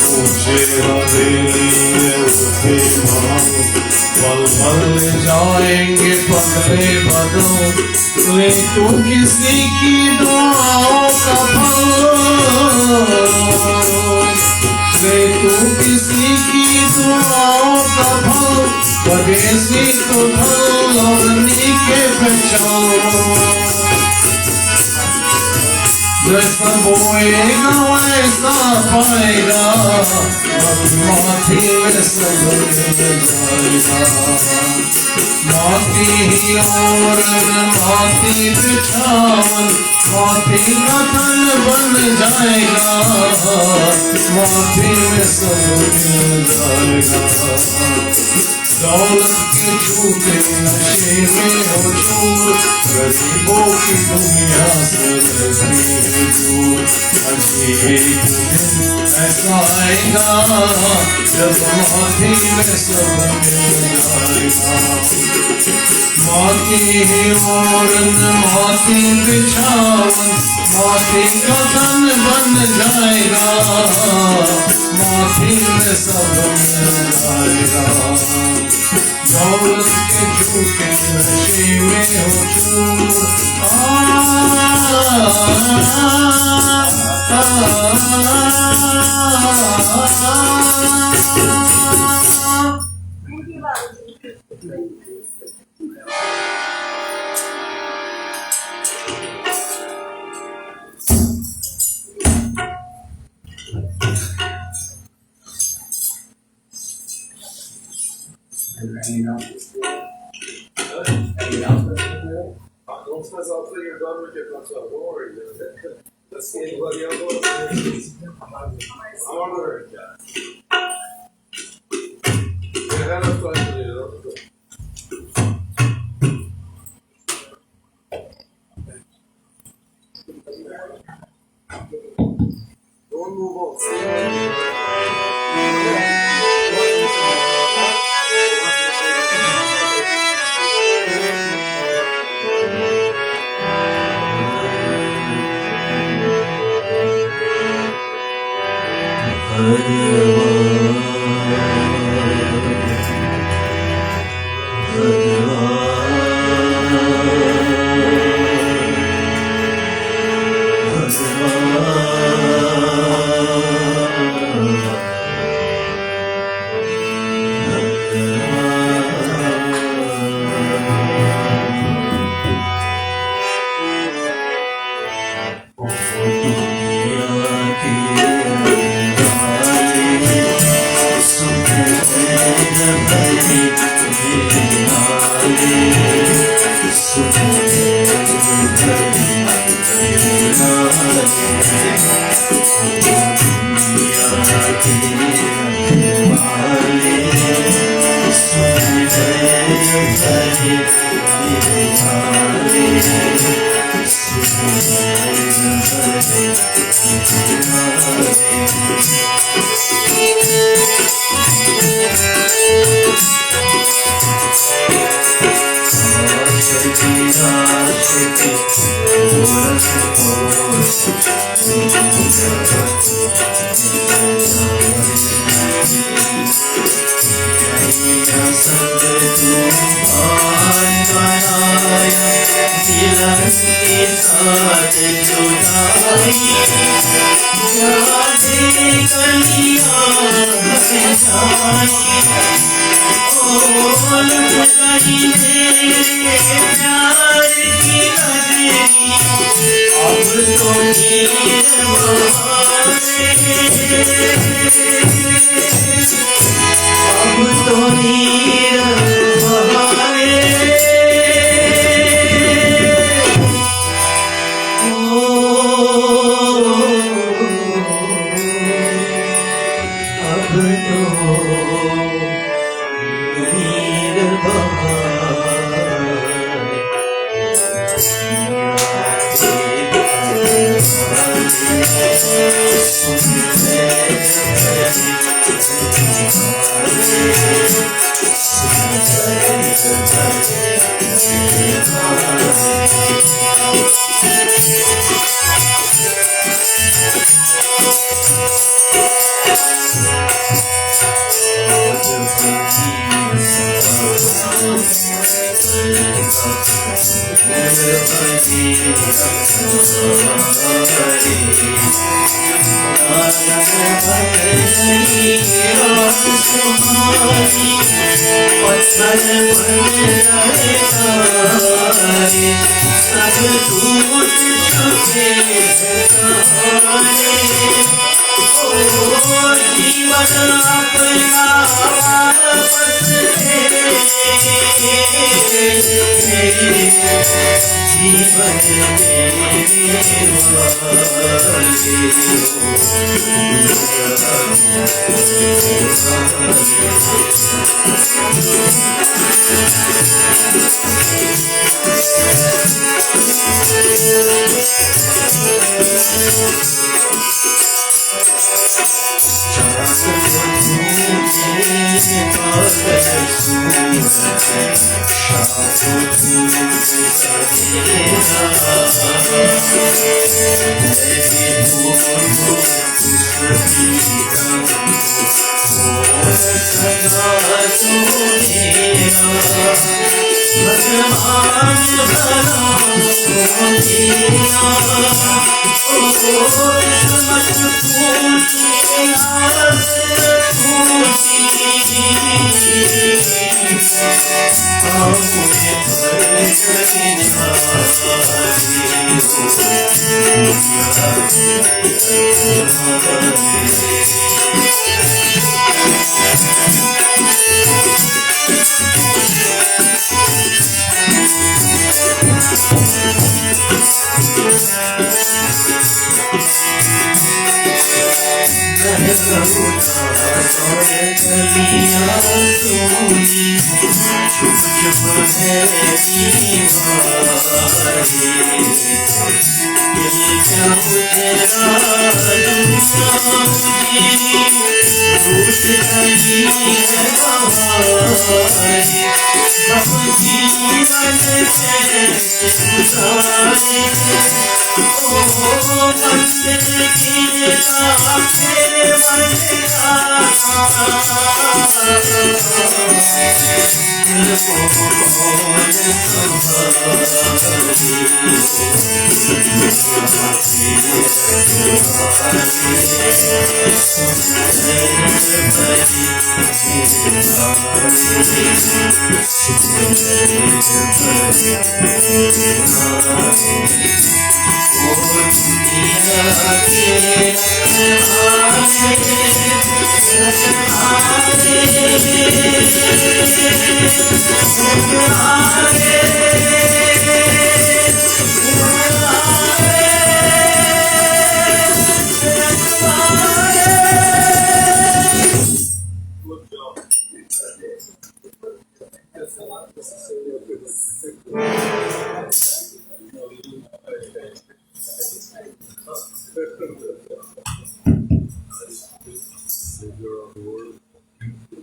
ऊंचे हवेली उठते पल पल जाएंगे पगले बदो, ले तो किसी की दुआओं का फल, ले तो किसी की दुआओं का फल, परदेसी को फल और नीके बचाओ। जैसा बोएगा वैसा पाएगा, माटी में सब मिल जाएगा। माटी ही और माटी बिछावन, माटी का तन बन जाएगा, माटी में सब मिल जाएगा। दौलत के झूठे नशे में हो चोर, गरीबों की दुनिया से रहती है दूर। अभी एक दिन ऐसा आएगा जब माटी में सब मिल जाएगा। माटी ही और माटी बिछावन, माटी का तन बन जाएगा, माटी में सब मिल जाएगा। दौलत के झूठे नशे में हो चूर, Once after you're done with your concert, don't worry. Let's see anybody else. I'm on the right guy. Yeah, hand up time to do it. Don't move on. जाने कलियां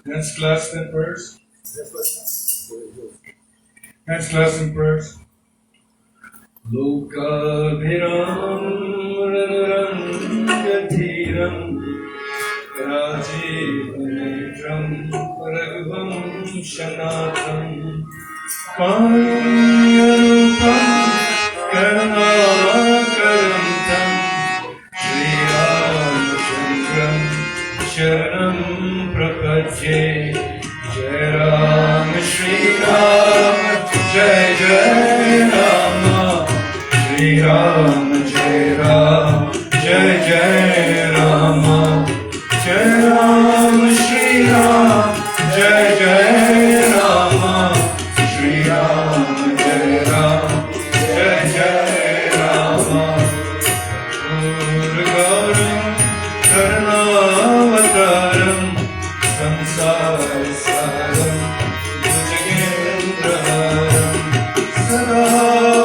Next class in prayers. Next class in prayers. Lokabhiram Radharam Rajivanetram Raghavam Shanatham Karunarupam Karunakaram Tam Sri Ramachandram Sharanam Prapatye. Jai Ram, Shri Ram, Jai Jai Rama. Shri Ram, Jai Ram, Jai Jai Rama. Jai Ram, Shri Ram, Jai Jai Rama. Shri Ram, Jai Ram, Jai Jai Rama. Gauram Karunavataram Samsarasaram Bhujagendraharam Sada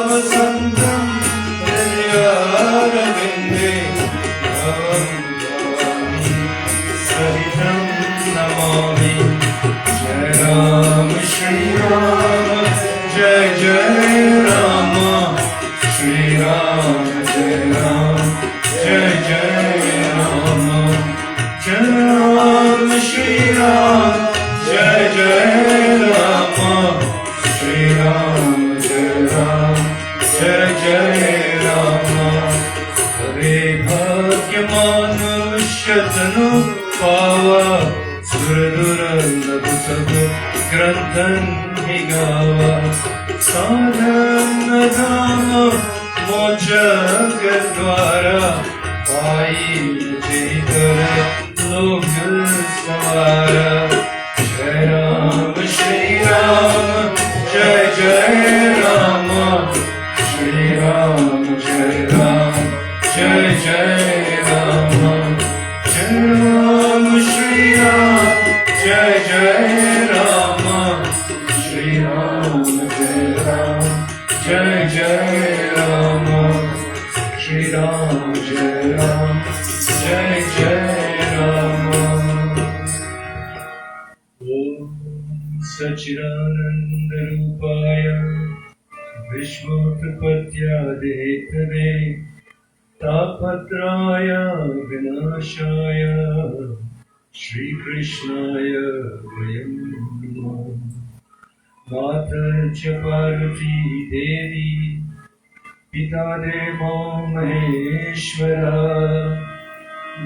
Vasantam Hridayarvinde Bhavam Bhavami Sahitam Namami. Jai Ram, Shri Ram, Jai Jai Rama. Shri Ram, Jai Ram, Jai Jai Rama. Jai Ram, Shri Ram, Jai Jai Rama. Shri Ram, Jai Ram, Jai Jai Rama. Hare Bhagyamanushyatanu Pava Suraduralabhu Sabhu Granthan Higava Sadhana Dhamma Moksha Gadvara Pai Jitara Lok Svara. Jai Ram, Shri Ram, Jai Jai Rama. Shri Ram, Jai Ram, Jai Jai Rama. Jai Ram, Shri Ram, Jai Jai Rama. Shri Ram, Jai Ram, Jai Jai Rama. Shri Ram, Jai Ram, Jai Jai Rama. Om Sachidananda Rupaya Vishvotpatyadetane Tapatraya Vinashaya Shri Krishnaya Vayam Namo. Mata cha Parvati Devi Pita Devo Maheshwara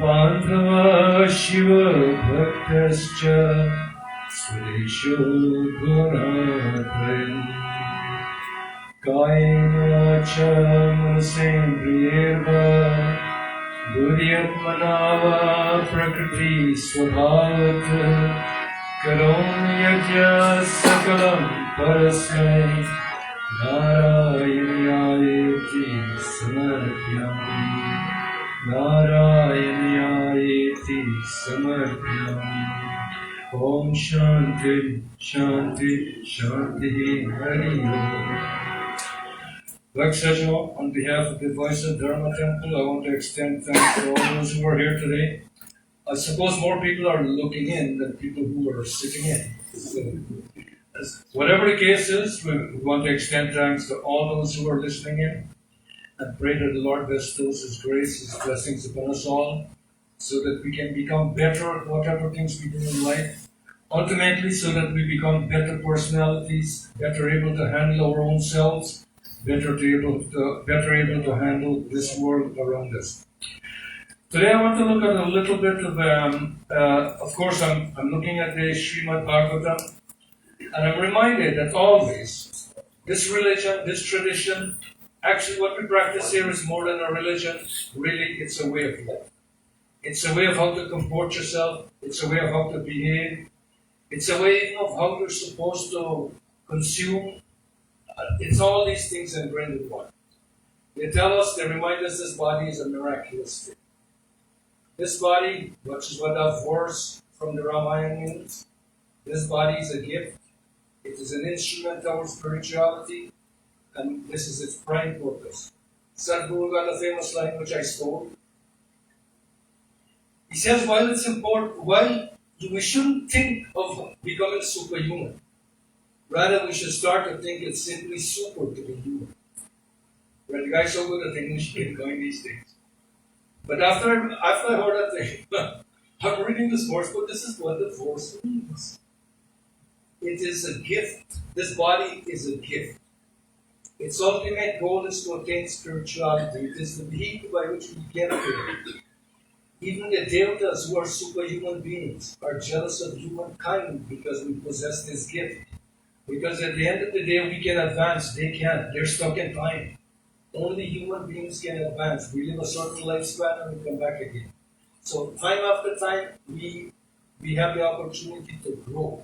Bandhava Shiva Bhaktascha Suresho Gunatvain. Kayena Vacha Manasendriyeva Buddhyatmanava Prakriti Swabhavata Karom Yajna Sakalam Parasmai Narayanyayeti Samarpyami. Narayanyayeti Samarpyami. Om Shanti Shanti Shanti Hari Om. Lakshasho, on behalf of the Voice of Dharma Temple, I want to extend thanks to all those who are here today. I suppose more people are looking in than people who are sitting in. So, whatever the case is, we want to extend thanks to all those who are listening in and pray that the Lord bestows His grace, His blessings upon us all, so that we can become better at whatever things we do in life. Ultimately, so that we become better personalities, better able to handle our own selves, better able to handle this world around us. Today I want to look at a little bit of course I'm looking at the Srimad Bhagavatam, and I'm reminded that always this religion, this tradition, actually what we practice here is more than a religion. Really, it's a way of life. It's a way of how to comport yourself. It's a way of how to behave. It's a way of how you're supposed to consume. It's all these things ingrained in one. They tell us, they remind us this body is a miraculous thing. This body, which is what that verse from the Ramayana means, this body is a gift. It is an instrument of our spirituality, and this is its prime purpose. Sadhguru got a famous line which I stole. He says, while it's important, we shouldn't think of becoming superhuman. Rather, we should start to think it's simply super to be human. Well, the guy's so good at English, he can coin these things. But after I heard that thing, I'm reading this verse, but this is what the verse means. It is a gift. This body is a gift. Its ultimate goal is to attain spirituality. It is the vehicle by which we get there. Even the Devatas, who are superhuman beings, are jealous of humankind because we possess this gift. Because at the end of the day, we can advance, they can't. They're stuck in time. Only human beings can advance. We live a certain lifespan and we come back again. So time after time, we have the opportunity to grow.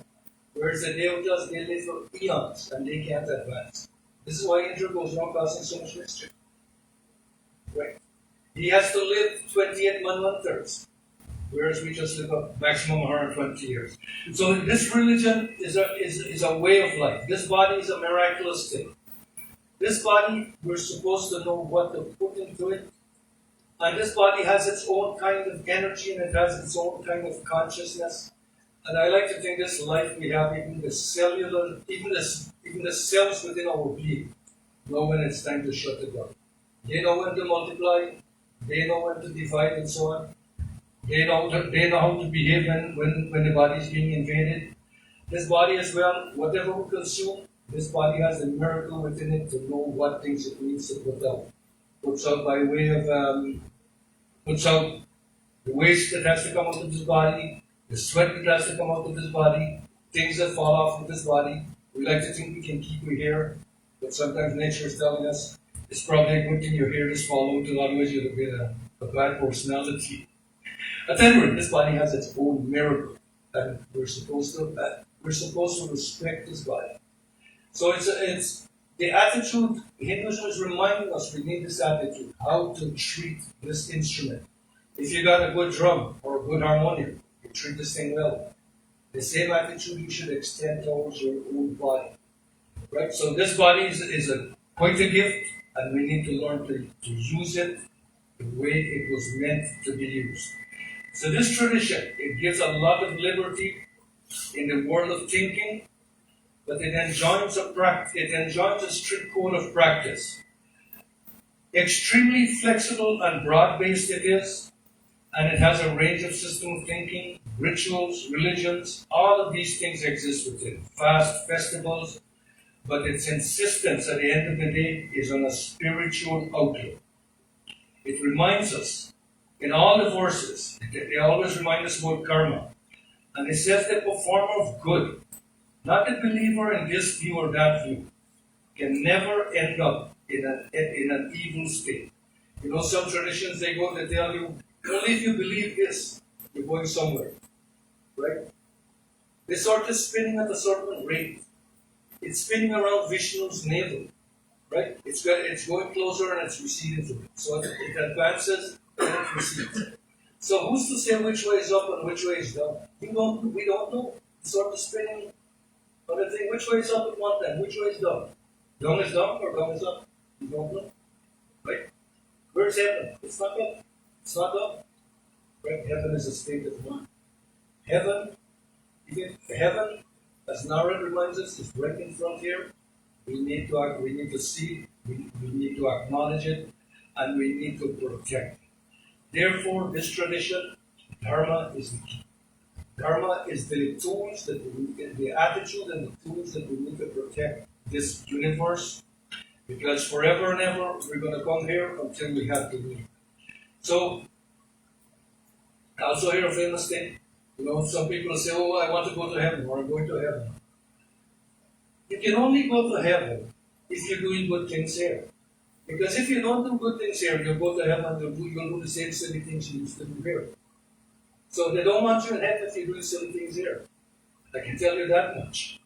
Whereas the Devatas, they live for eons and they can't advance. This is why Indra goes around causing so much mischief. Right? He has to live 28 manvantars, whereas we just live a maximum 120 years. So this religion is a way of life. This body is a miraculous thing. This body, we're supposed to know what to put into it. And this body has its own kind of energy and it has its own kind of consciousness. And I like to think this life we have, even the cellular, even the cells within our being, know when it's time to shut it down. They know when to multiply, they know when to divide and so on. They know how to behave when the body is being invaded. This body as well, whatever we consume, this body has a miracle within it to know what things it needs to put out. Puts out by way of, puts out the waste that has to come out of this body, the sweat that has to come out of this body, things that fall off of this body. We like to think we can keep it here, but sometimes nature is telling us it's probably a good thing your hair is followed, otherwise you'd have been a bad personality. At any rate, this body has its own miracle, and we're supposed to respect this body. So it's the attitude. Hinduism is reminding us we need this attitude, how to treat this instrument. If you got a good drum or a good harmonium, you treat this thing well. The same attitude you should extend towards your own body, right? So this body is quite a gift, and we need to learn to use it the way it was meant to be used. So this tradition, it gives a lot of liberty in the world of thinking, but it enjoins a strict code of practice. Extremely flexible and broad-based it is, and it has a range of system of thinking, rituals, religions, all of these things exist within. Fast festivals, but its insistence at the end of the day is on a spiritual outlook. It reminds us, in all the verses, they always remind us about karma. And it says the performer of good, not the believer in this view or that view, can never end up in an evil state. You know, some traditions they tell you, only if you believe this, you're going somewhere. Right? They start just spinning at a certain rate. It's spinning around Vishnu's navel. Right? It's going closer and it's receding from it. So it advances and it recedes. So who's to say which way is up and which way is down? We don't know. It's sort of spinning. But I think which way is up at one time, which way is down? Down is down or down is up? You don't know. Right? Where's heaven? It's not up. It's not up. Right? Heaven is a state of mind. Heaven, as Narad reminds us, is right in front here. We need to see, we need to acknowledge it, and we need to protect it. Therefore, this tradition, Dharma is the key. Dharma is the tools the attitude and the tools that we need to protect this universe, because forever and ever we're going to come here until we have to leave. So, I also hear a famous thing. You know, some people say, "Oh, I want to go to heaven," or "I'm going to heaven." You can only go to heaven if you're doing good things here. Because if you don't do good things here, you'll go to heaven, you'll do the same silly things you used to do here. So they don't want you in heaven if you're doing silly things here. I can tell you that much.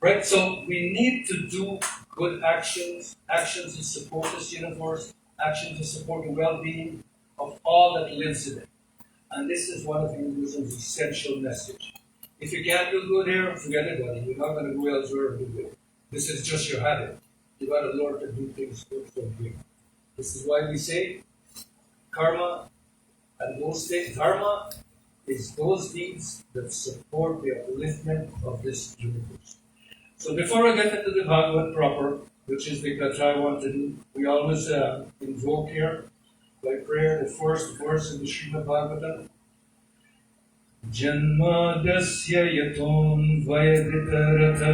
Right? So we need to do good actions that support this universe, actions that support the well-being of all that lives in it. And this is one of Hinduism's essential message. If you can't do good here, forget it, buddy. You're not going to go elsewhere and do good. This is just your habit. You got to learn to do things good from here. This is why we say karma and those things. Dharma is those deeds that support the upliftment of this universe. So before I get into the Bhagavad proper, which is the kata I want to do, we always invoke here by prayer the first verse in the Srimad Bhagavatam. Janmadasya yaton vayaditaratha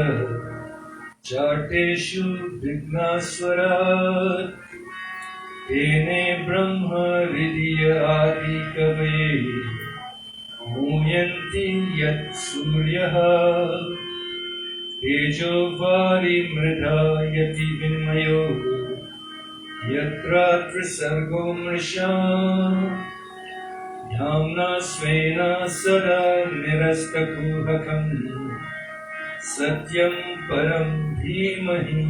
charteshu vignaswarat Tene Brahma Hridiya Adi Kavye Muyanti Yat Suryaha Tejo Vari Mridha Yati Vinmayo Yatra Trisargo Mrisha Dhamna Svena Sada Nirastakuhakam Satyam Param Dhimahi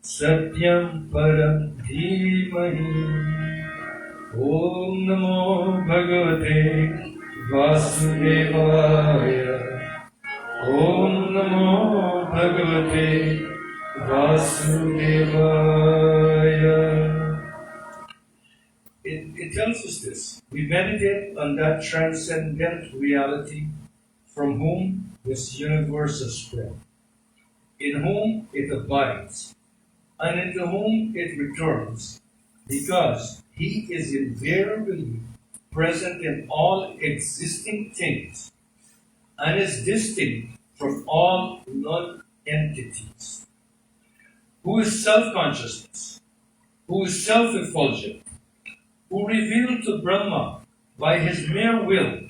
Satyam Param Dhimahi Om Namo Bhagavate Vasudevaya Om Namo Bhagavate Vasudevaya. It tells us this. We meditate on that transcendent reality from whom this universe has sprung, in whom it abides, and into whom it returns, because he is invariably present in all existing things and is distinct from all non-entities. Who is self-consciousness, who is self-effulgent, who revealed to Brahma by his mere will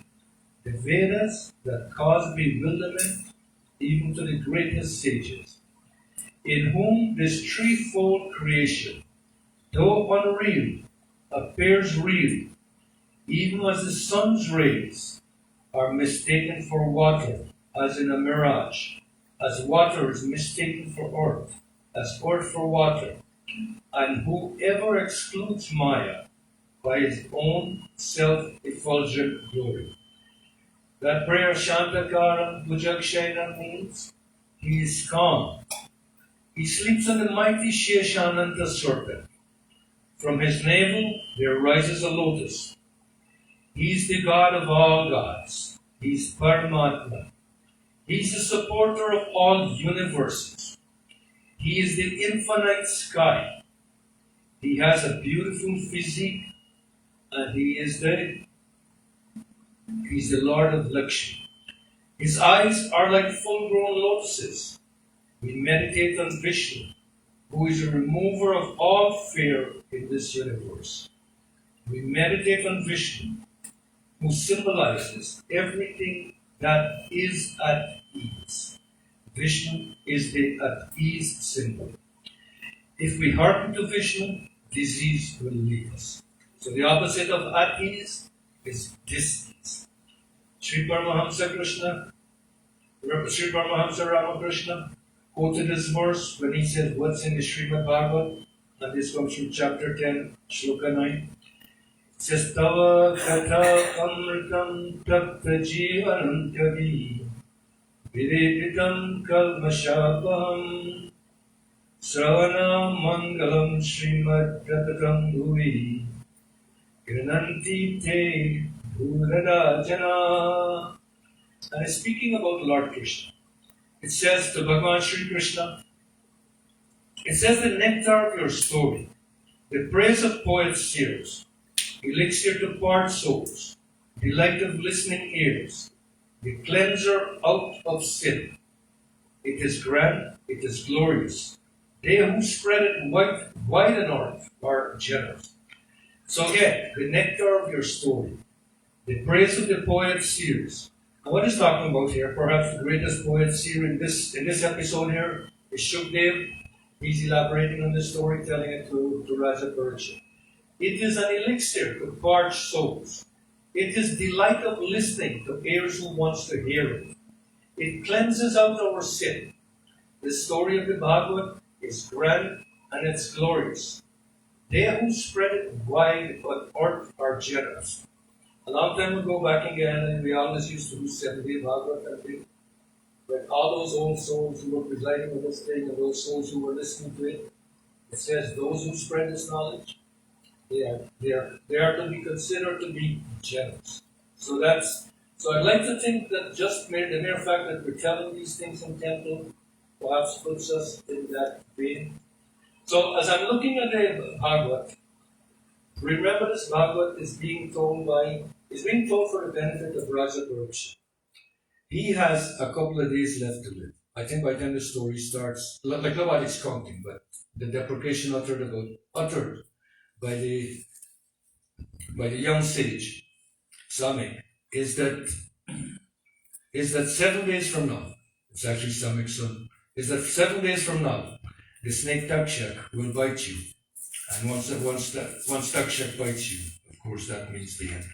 the Vedas that cause bewilderment even to the greatest sages, in whom this threefold creation, though unreal, appears real, even as the sun's rays are mistaken for water, as in a mirage, as water is mistaken for earth, as earth for water, and whoever excludes Maya by his own self-effulgent glory. That prayer Shantakaram Bhujakshayana means he is calm. He sleeps on the mighty Sheshananta serpent. From his navel there rises a lotus. He is the God of all gods. He is Paramatma. He is the supporter of all universes. He is the infinite sky. He has a beautiful physique, and he's the Lord of Lakshmi. His eyes are like full-grown lotuses. We meditate on Vishnu, who is a remover of all fear in this universe. We meditate on Vishnu, who symbolizes everything that is at ease. Vishnu is the at ease symbol. If we hearken to Vishnu, disease will leave us. So the opposite of at ease is dis-ease. Sri Paramahamsa Ramakrishna quoted this verse when he said, what's in the Srimad Bhagavad? And this comes from chapter 10, Shloka 9. It says, Tava Katha Amritam Tapta Jivanantavi Videditam Kalmashapam Sravana Mangalam Srimad Ratatam Bhuvi Grananti Te Bhurada Jana. And it's speaking about Lord Krishna. It says to Bhagavan Sri Krishna, it says the nectar of your story, the praise of poets' seers, elixir to part souls, delight of listening ears, the cleanser out of sin. It is grand, it is glorious. They who spread it wide and north are generous. So again, the nectar of your story, the praise of the poet's seers. And what he's talking about here, perhaps the greatest poet seer in this episode here is Shukdev. He's elaborating on the story, telling it to Raja Parikshit. It is an elixir to parched souls. It is delight of listening to ears who wants to hear it. It cleanses out our sin. The story of the Bhagavad is grand and it's glorious. They who spread it wide on earth are generous. A long time ago, back again, and we always used to do 7-day Bhagavad and thing. But all those old souls who were presiding on this thing and those souls who were listening to it, it says those who spread this knowledge, they are to be considered to be generous. So I'd like to think that just the mere fact that we're telling these things in temple perhaps puts us in that vein. So as I'm looking at the Bhagavad, remember this Bhagavad is being told for the benefit of Raja Parikshit. He has a couple of days left to live. I think by the time the story starts, like nobody's counting, but the deprecation uttered by the young sage Samik is that 7 days from now, it's actually Samik's son, is that 7 days from now, the snake Takshak will bite you. And once Takshak bites you, of course that means the end.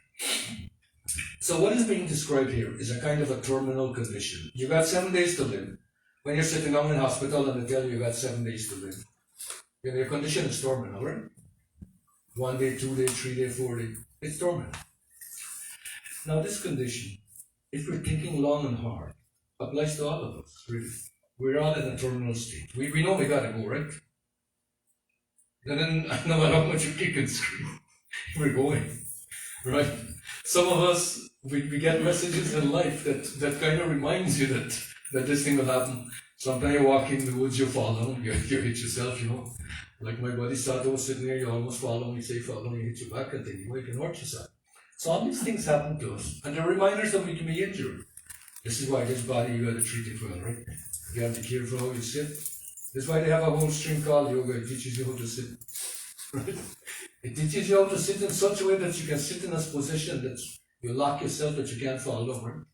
So what is being described here is a kind of a terminal condition. You got 7 days to live. When you're sitting down in hospital and they tell you got 7 days to live, your condition is terminal, right? 1 day, 2 day, 3 day, 4 day, it's terminal. Now this condition, if we're thinking long and hard, applies to all of us, really. We're all in a terminal state. We know we gotta go, right? And then no matter how much you kick and scream, we're going, right? Some of us, we get messages in life that kind of reminds you that this thing will happen. Sometimes you walk in the woods, you fall down, you hit yourself, Like my buddy Sato was sitting there, you almost fall down, you say fall down, you hit your back and then you can hurt yourself. So all these things happen to us, and they're reminders that we can be injured. This is why this body, you gotta treat it well, right? You have to be careful how you sit. This is why they have a whole stream called yoga. It teaches you how to sit. Right? It teaches you how to sit in such a way that you can sit in a position that you lock yourself that you can't fall over.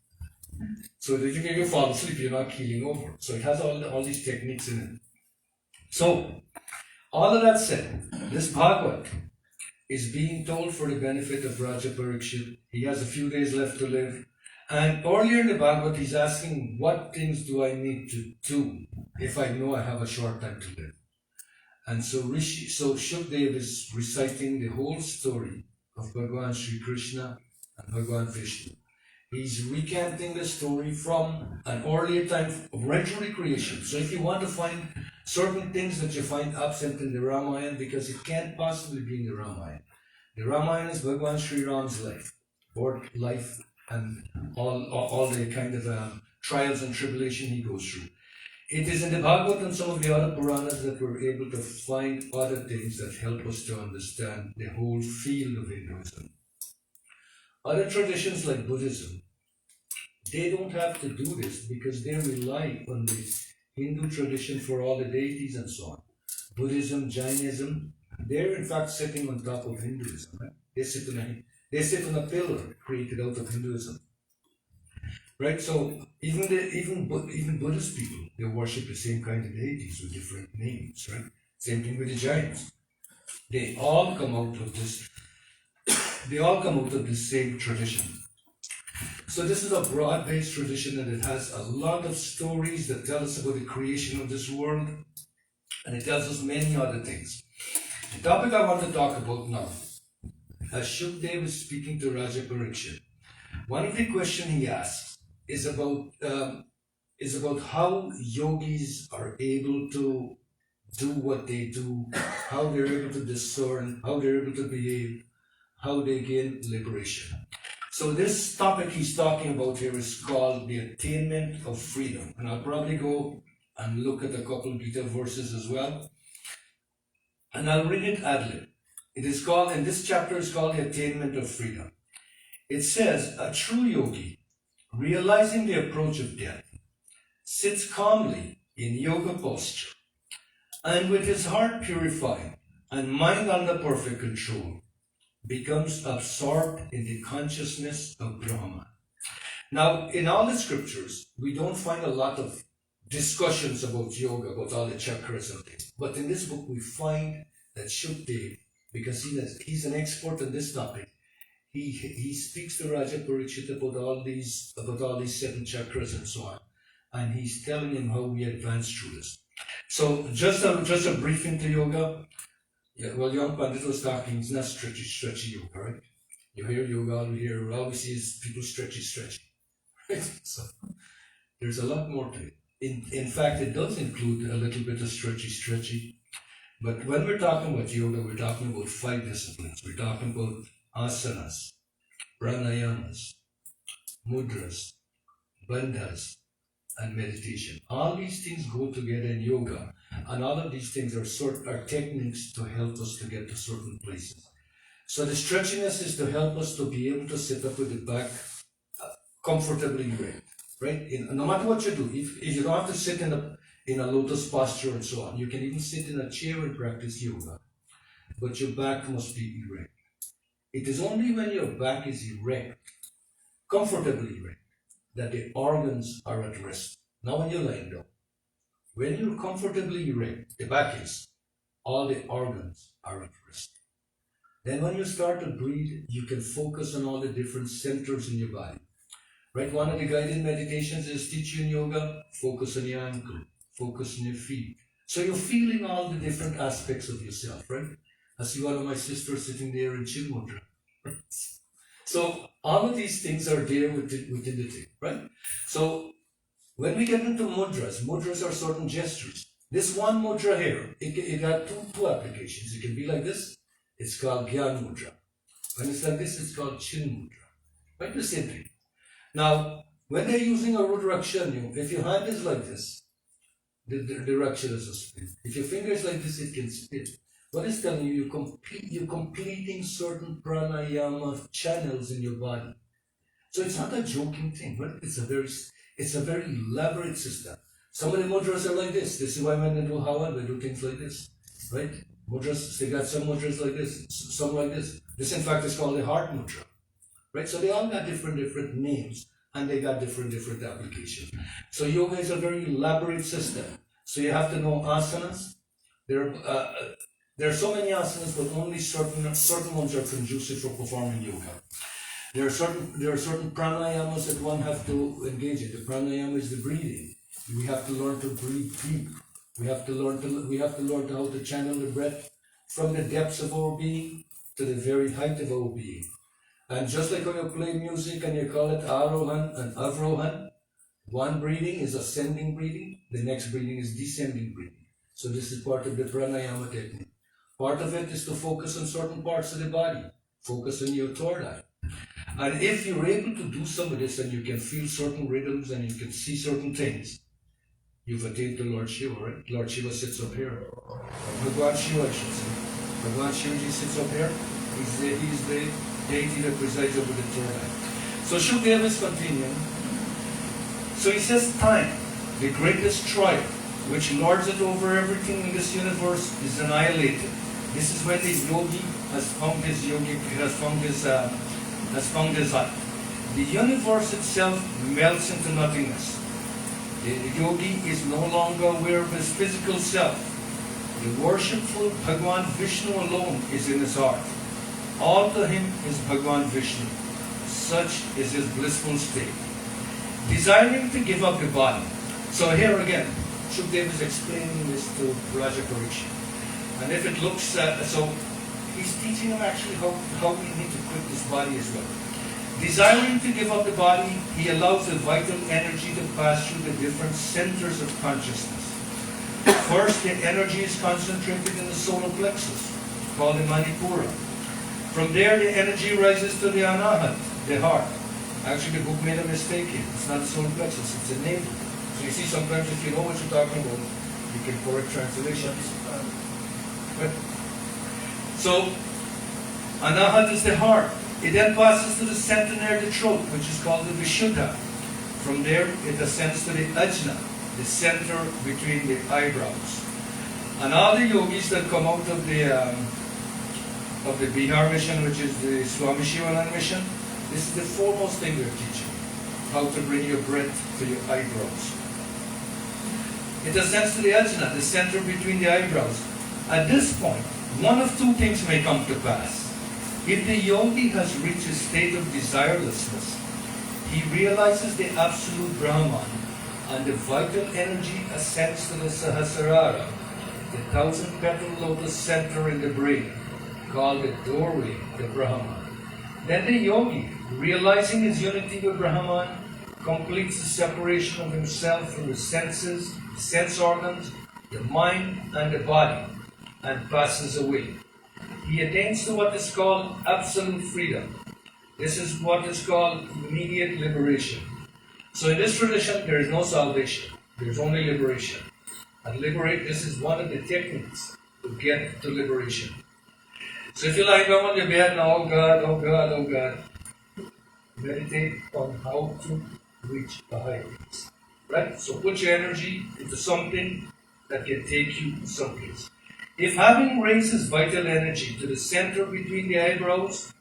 So that if you fall asleep, you're not keeling over. So it has all these techniques in it. So, all of that said, this Bhagavad is being told for the benefit of Raja Parikshit. He has a few days left to live. And earlier in the Bhagavad, he's asking, what things do I need to do if I know I have a short time to live? And so Shukdev is reciting the whole story of Bhagavan Sri Krishna and Bhagavan Vishnu. He's recanting the story from an earlier time of original creation. So if you want to find certain things that you find absent in the Ramayana, because it can't possibly be in the Ramayana. The Ramayana is Bhagavan Sri Ram's life, birth, life, and all the kind of trials and tribulation he goes through. It is in the Bhagavad and some of the other Puranas that we're able to find other things that help us to understand the whole field of Hinduism. Other traditions like Buddhism, they don't have to do this because they rely on the Hindu tradition for all the deities and so on. Buddhism, Jainism, they're in fact sitting on top of Hinduism. Right? They sit on a pillar created out of Hinduism. Right? So even Buddhist people, they worship the same kind of deities with different names, right? Same thing with the Jains. They all come out of this same tradition. So this is a broad-based tradition and it has a lot of stories that tell us about the creation of this world, and it tells us many other things. The topic I want to talk about now, as Shukdev is speaking to Raja Parikshit, one of the questions he asks is about how yogis are able to do what they do, how they're able to discern, how they're able to behave, how they gain liberation. So this topic he's talking about here is called the attainment of freedom. And I'll probably go and look at a couple of Gita verses as well. And I'll read it ad lib. It is called, in this chapter, it's called the attainment of freedom. It says, a true yogi, realizing the approach of death, sits calmly in yoga posture, and with his heart purified and mind under perfect control, becomes absorbed in the consciousness of Brahman. Now, in all the scriptures, we don't find a lot of discussions about yoga, about all the chakras and things. But in this book, we find that Shukdev, because he's an expert on this topic, he speaks to Raja Parikshit about all these 7 chakras and so on. And he's telling him how we advance through this. So just a brief into yoga. Yeah, well, young Pandit was talking, it's not stretchy yoga, right? You hear yoga, all we see is people stretchy. Right? So there's a lot more to it. In fact, it does include a little bit of stretchy. But when we're talking about yoga, we're talking about 5 disciplines. We're talking about asanas, pranayamas, mudras, bandhas, and meditation. All these things go together in yoga, and all of these things are techniques to help us to get to certain places. So the stretchiness is to help us to be able to sit up with the back comfortably right? No matter what you do, if you don't have to sit in a lotus posture and so on, you can even sit in a chair and practice yoga. but your back must be erect. It is only when your back is erect, comfortably erect, that the organs are at rest. Now when you're lying down, when you're comfortably erect, the back is, all the organs are at rest. Then when you start to breathe, you can focus on all the different centers in your body. Right? One of the guided meditations is teach you in yoga, focus on your ankle, focus on your feet. So you're feeling all the different aspects of yourself, right? I see one of my sisters sitting there in Chin Mudra. So all of these things are there within the thing, right? So when we get into mudras are certain gestures. This one mudra here, it got two applications. It can be like this, it's called Gyan Mudra. When it's like this, it's called Chin Mudra. Right? The same thing. Now, when they're using a Rudrakshanyu, if your hand is like this, the direction is a spin. If your finger is like this, it can spin. What it's telling you, you're completing certain pranayama channels in your body. So it's not a joking thing, right? It's a very elaborate system. Some of the mudras are like this. This is why when they do Hawan, they do things like this, right? Mudras, they got some mudras like this, some like this. This, in fact, is called the heart mudra, right? So they all got different names, and they got different applications. So yoga is a very elaborate system. So you have to know asanas. There are so many asanas, but only certain ones are conducive for performing yoga. There are certain pranayamas that one have to engage in. The pranayama is the breathing. We have to learn to breathe deep. We have to learn how to channel the breath from the depths of our being to the very height of our being. And just like when you play music and you call it Arohan and Avrohan, one breathing is ascending breathing, the next breathing is descending breathing. So this is part of the pranayama technique. Part of it is to focus on certain parts of the body. Focus on your third eye. And if you're able to do some of this and you can feel certain rhythms and you can see certain things, you've attained to Lord Shiva, right? Lord Shiva sits up here. Bhagwan Shiva, I should say. Bhagwan Shivaji sits up here. He's the deity that presides over the third eye. So Shukadeva is continuing. So he says time, the greatest tribe, which lords it over everything in this universe, is annihilated. This is when the yogi has found his eye. The universe itself melts into nothingness. The yogi is no longer aware of his physical self. The worshipful Bhagwan Vishnu alone is in his heart. All to him is Bhagwan Vishnu. Such is his blissful state. Desiring to give up the body. So here again, Shukadeva is explaining this to Raja Parikshit. And if it looks, so he's teaching him actually how we need to quit this body as well. Desiring to give up the body, he allows the vital energy to pass through the different centers of consciousness. First, the energy is concentrated in the solar plexus, called the Manipura. From there, the energy rises to the Anahat, the heart. Actually, the book made a mistake here. It's not the solar plexus, it's the navel. So you see, sometimes if you know what you're talking about, you can correct translations. Right? So, Anahat is the heart. It then passes to the center near the throat, which is called the Vishuddha. From there, it ascends to the Ajna, the center between the eyebrows. And all the yogis that come out of the Bihar mission, which is the Swami Shivananda mission, this is the foremost thing they're teaching, how to bring your breath to your eyebrows. It ascends to the Ajna, the center between the eyebrows. At this point, one of two things may come to pass. If the yogi has reached a state of desirelessness, he realizes the absolute Brahman, and the vital energy ascends to the Sahasrara, the 1,000-petal lotus center in the brain, called the doorway to Brahman. Then the yogi, realizing his unity with Brahman, completes the separation of himself from the senses, the sense organs, the mind, and the body, and passes away. He attains to what is called absolute freedom. This is what is called immediate liberation. So in this tradition, there is no salvation. There is only liberation. And this is one of the techniques to get to liberation. So if you lie down on your bed now, oh God, oh God, oh God, meditate on how to reach the high place. Right? So put your energy into something that can take you someplace. If having raised his vital energy to the center between the eyebrows,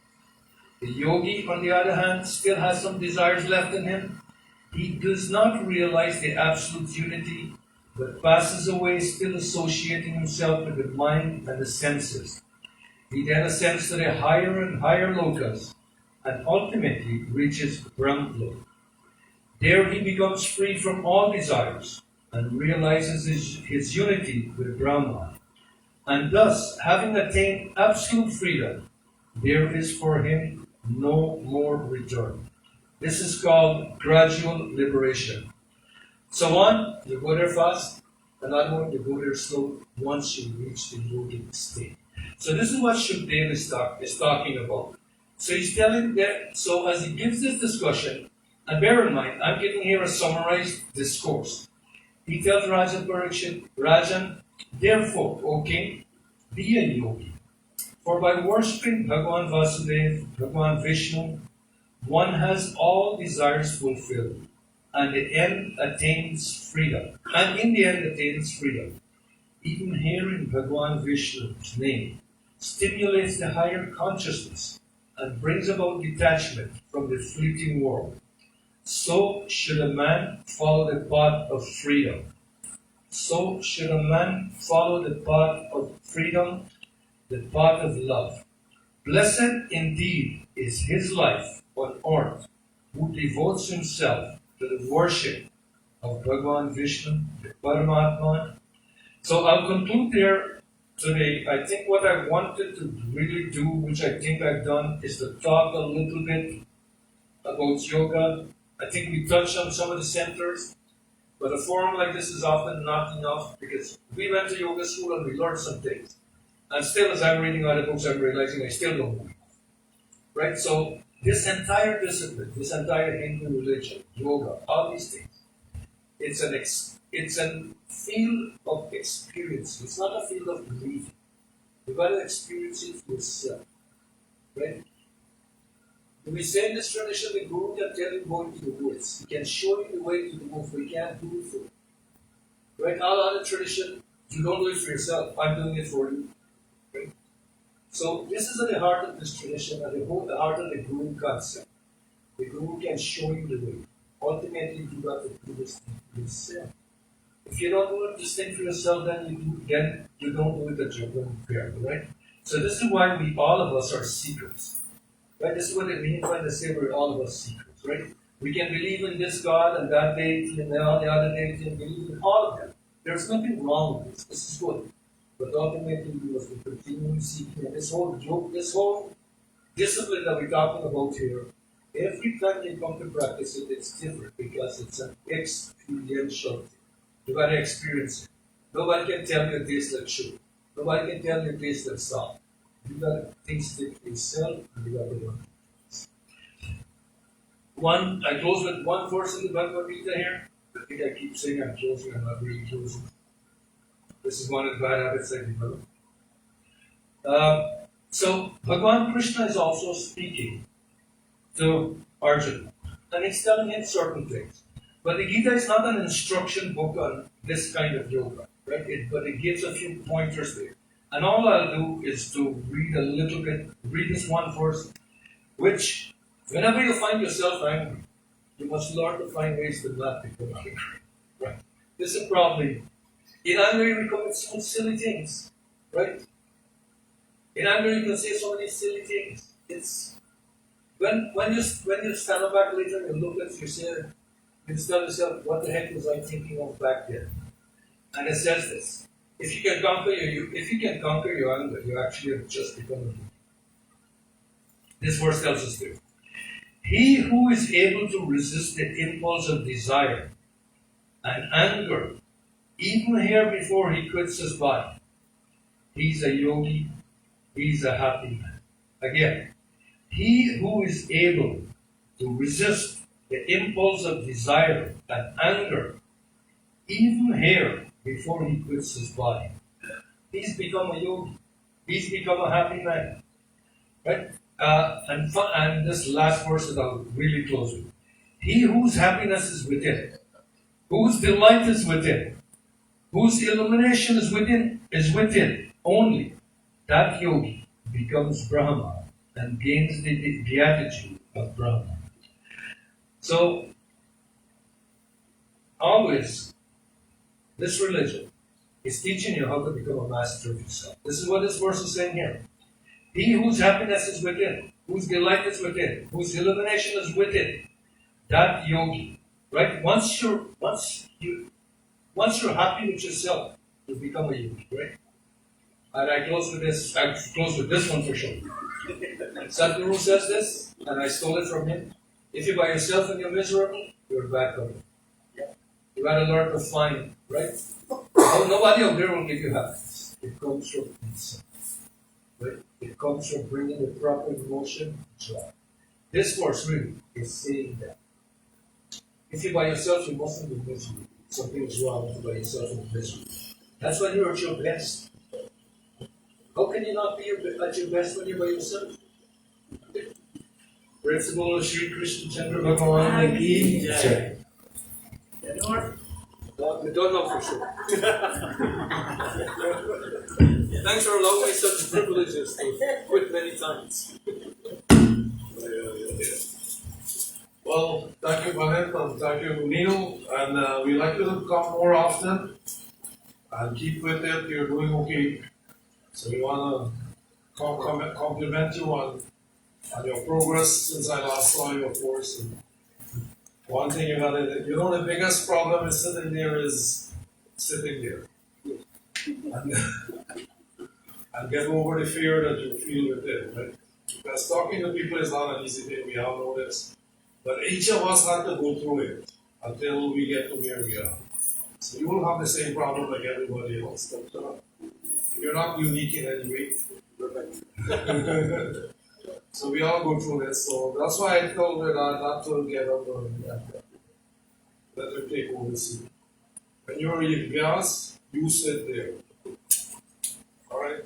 the yogi, on the other hand, still has some desires left in him, he does not realize the absolute unity, but passes away still associating himself with the mind and the senses. He then ascends to the higher and higher lokas and ultimately reaches Brahmloka. There he becomes free from all desires and realizes his unity with Brahman. And thus, having attained absolute freedom, there is for him no more return. This is called gradual liberation. So one, you go there fast, another one, you go there slow once you reach the yogic state. So this is what Shukdev is talking about. So he's telling that, so as he gives this discussion, and bear in mind, I'm giving here a summarized discourse. He tells Rajan Parikshit, Rajan, therefore, O king, be a yogi. For by worshipping Bhagavan Vasudeva, Bhagavan Vishnu, one has all desires fulfilled, and the end attains freedom. And in the end attains freedom. Even hearing Bhagavan Vishnu's name stimulates the higher consciousness and brings about detachment from the fleeting world. So should a man follow the path of freedom. So should a man follow the path of freedom, the path of love. Blessed indeed is his life on earth who devotes himself to the worship of Bhagavan Vishnu, the Paramatman. So I'll conclude there today. I think what I wanted to really do, which I think I've done, is to talk a little bit about yoga. I think we touched on some of the centers, but a forum like this is often not enough because we went to yoga school and we learned some things. And still, as I'm reading other books, I'm realizing I still don't know. Right? So this entire discipline, this entire Hindu religion, yoga, all these things, it's a field of experience. It's not a field of belief. You've got to experience it yourself. Right? We say in this tradition, the Guru can tell you going to the woods. He can show you the way to the woods, but he can't do it for you. Right? All other tradition, you don't do it for yourself. I'm doing it for you. Right? So this is at the heart of this tradition, at the heart of the Guru concept. The Guru can show you the way. Ultimately, you got to do this thing for yourself. If you don't do this thing for yourself, then you don't do it at your own prayer, right? So this is why all of us are seekers. Right? This is what it means when they say we're all of us seekers, right? We can believe in this God and that deity and all the other deities and believe in all of them. There's nothing wrong with this. This is good. But ultimately we must be continually seeking. And this whole discipline that we're talking about here, every time you come to practice it, it's different because it's an experiential thing. You got to experience it. Nobody can tell you it tastes like sugar. Nobody can tell you it tastes like salt. You got to taste it yourself, and you got to learn. I close with one verse in the Bhagavad Gita here. I think I keep saying I'm closing, I'm not really closing. This is one of the bad habits I developed. So, Bhagavan Krishna is also speaking to Arjuna, and he's telling him certain things. But the Gita is not an instruction book on this kind of yoga, right? But it gives a few pointers there. And all I'll do is to read a little bit, read this one verse, which, whenever you find yourself angry, you must learn to find ways to not become angry. Right? This is probably, in anger you commit some silly things, right? In anger you can say so many silly things. It's when you stand back later and you look at yourself, you tell yourself, what the heck was I thinking of back then? And it says this. If you can conquer your anger, you actually have just become a human. This verse tells us this. He who is able to resist the impulse of desire and anger, even here before he quits his body, he's a yogi, he's a happy man. Again, he who is able to resist the impulse of desire and anger, even here before he quits his body, he's become a yogi. He's become a happy man. Right? And this last verse that I'll really close with. He whose happiness is within, whose delight is within, whose illumination is within, only that yogi becomes Brahma and gains the beatitude of Brahma. So, always, this religion is teaching you how to become a master of yourself. This is what this verse is saying here. He whose happiness is within, whose delight is within, whose illumination is within, that yogi, right? Once you're happy with yourself, you become a yogi, right? And I close with this. I close with this one for sure. Sadhguru says this, and I stole it from him. If you're by yourself and you're miserable, you're a bad company. You gotta learn to find, right? Oh, nobody out there will give you happiness. It comes from inside. Right? It comes from bringing the proper emotion to joy. This verse really is saying that. If you're by yourself, you mustn't be miserable. Something is wrong if you're by yourself and miserable. That's when you're at your best. How can you not be at your best when you're by yourself? Principle Sri Krishna Chandra Bhagavan ki Jai. We don't know for sure. Thanks for allowing me such privileges to quit many times. Well, thank you, Manit, and thank you, Neil. And we like you to come more often and keep with it. You're doing okay. So we want to compliment you on your progress since I last saw you, of course. And one thing the biggest problem is sitting there. And get over the fear that you feel within, right? Because talking to people is not an easy thing, we all know this. But each of us had to go through it until we get to where we are. So you will have the same problem like everybody else. But you're not unique in any way. So we all go through this. So that's why I told her not to get up and let her take over the seat. When you're in gas, you sit there. Alright?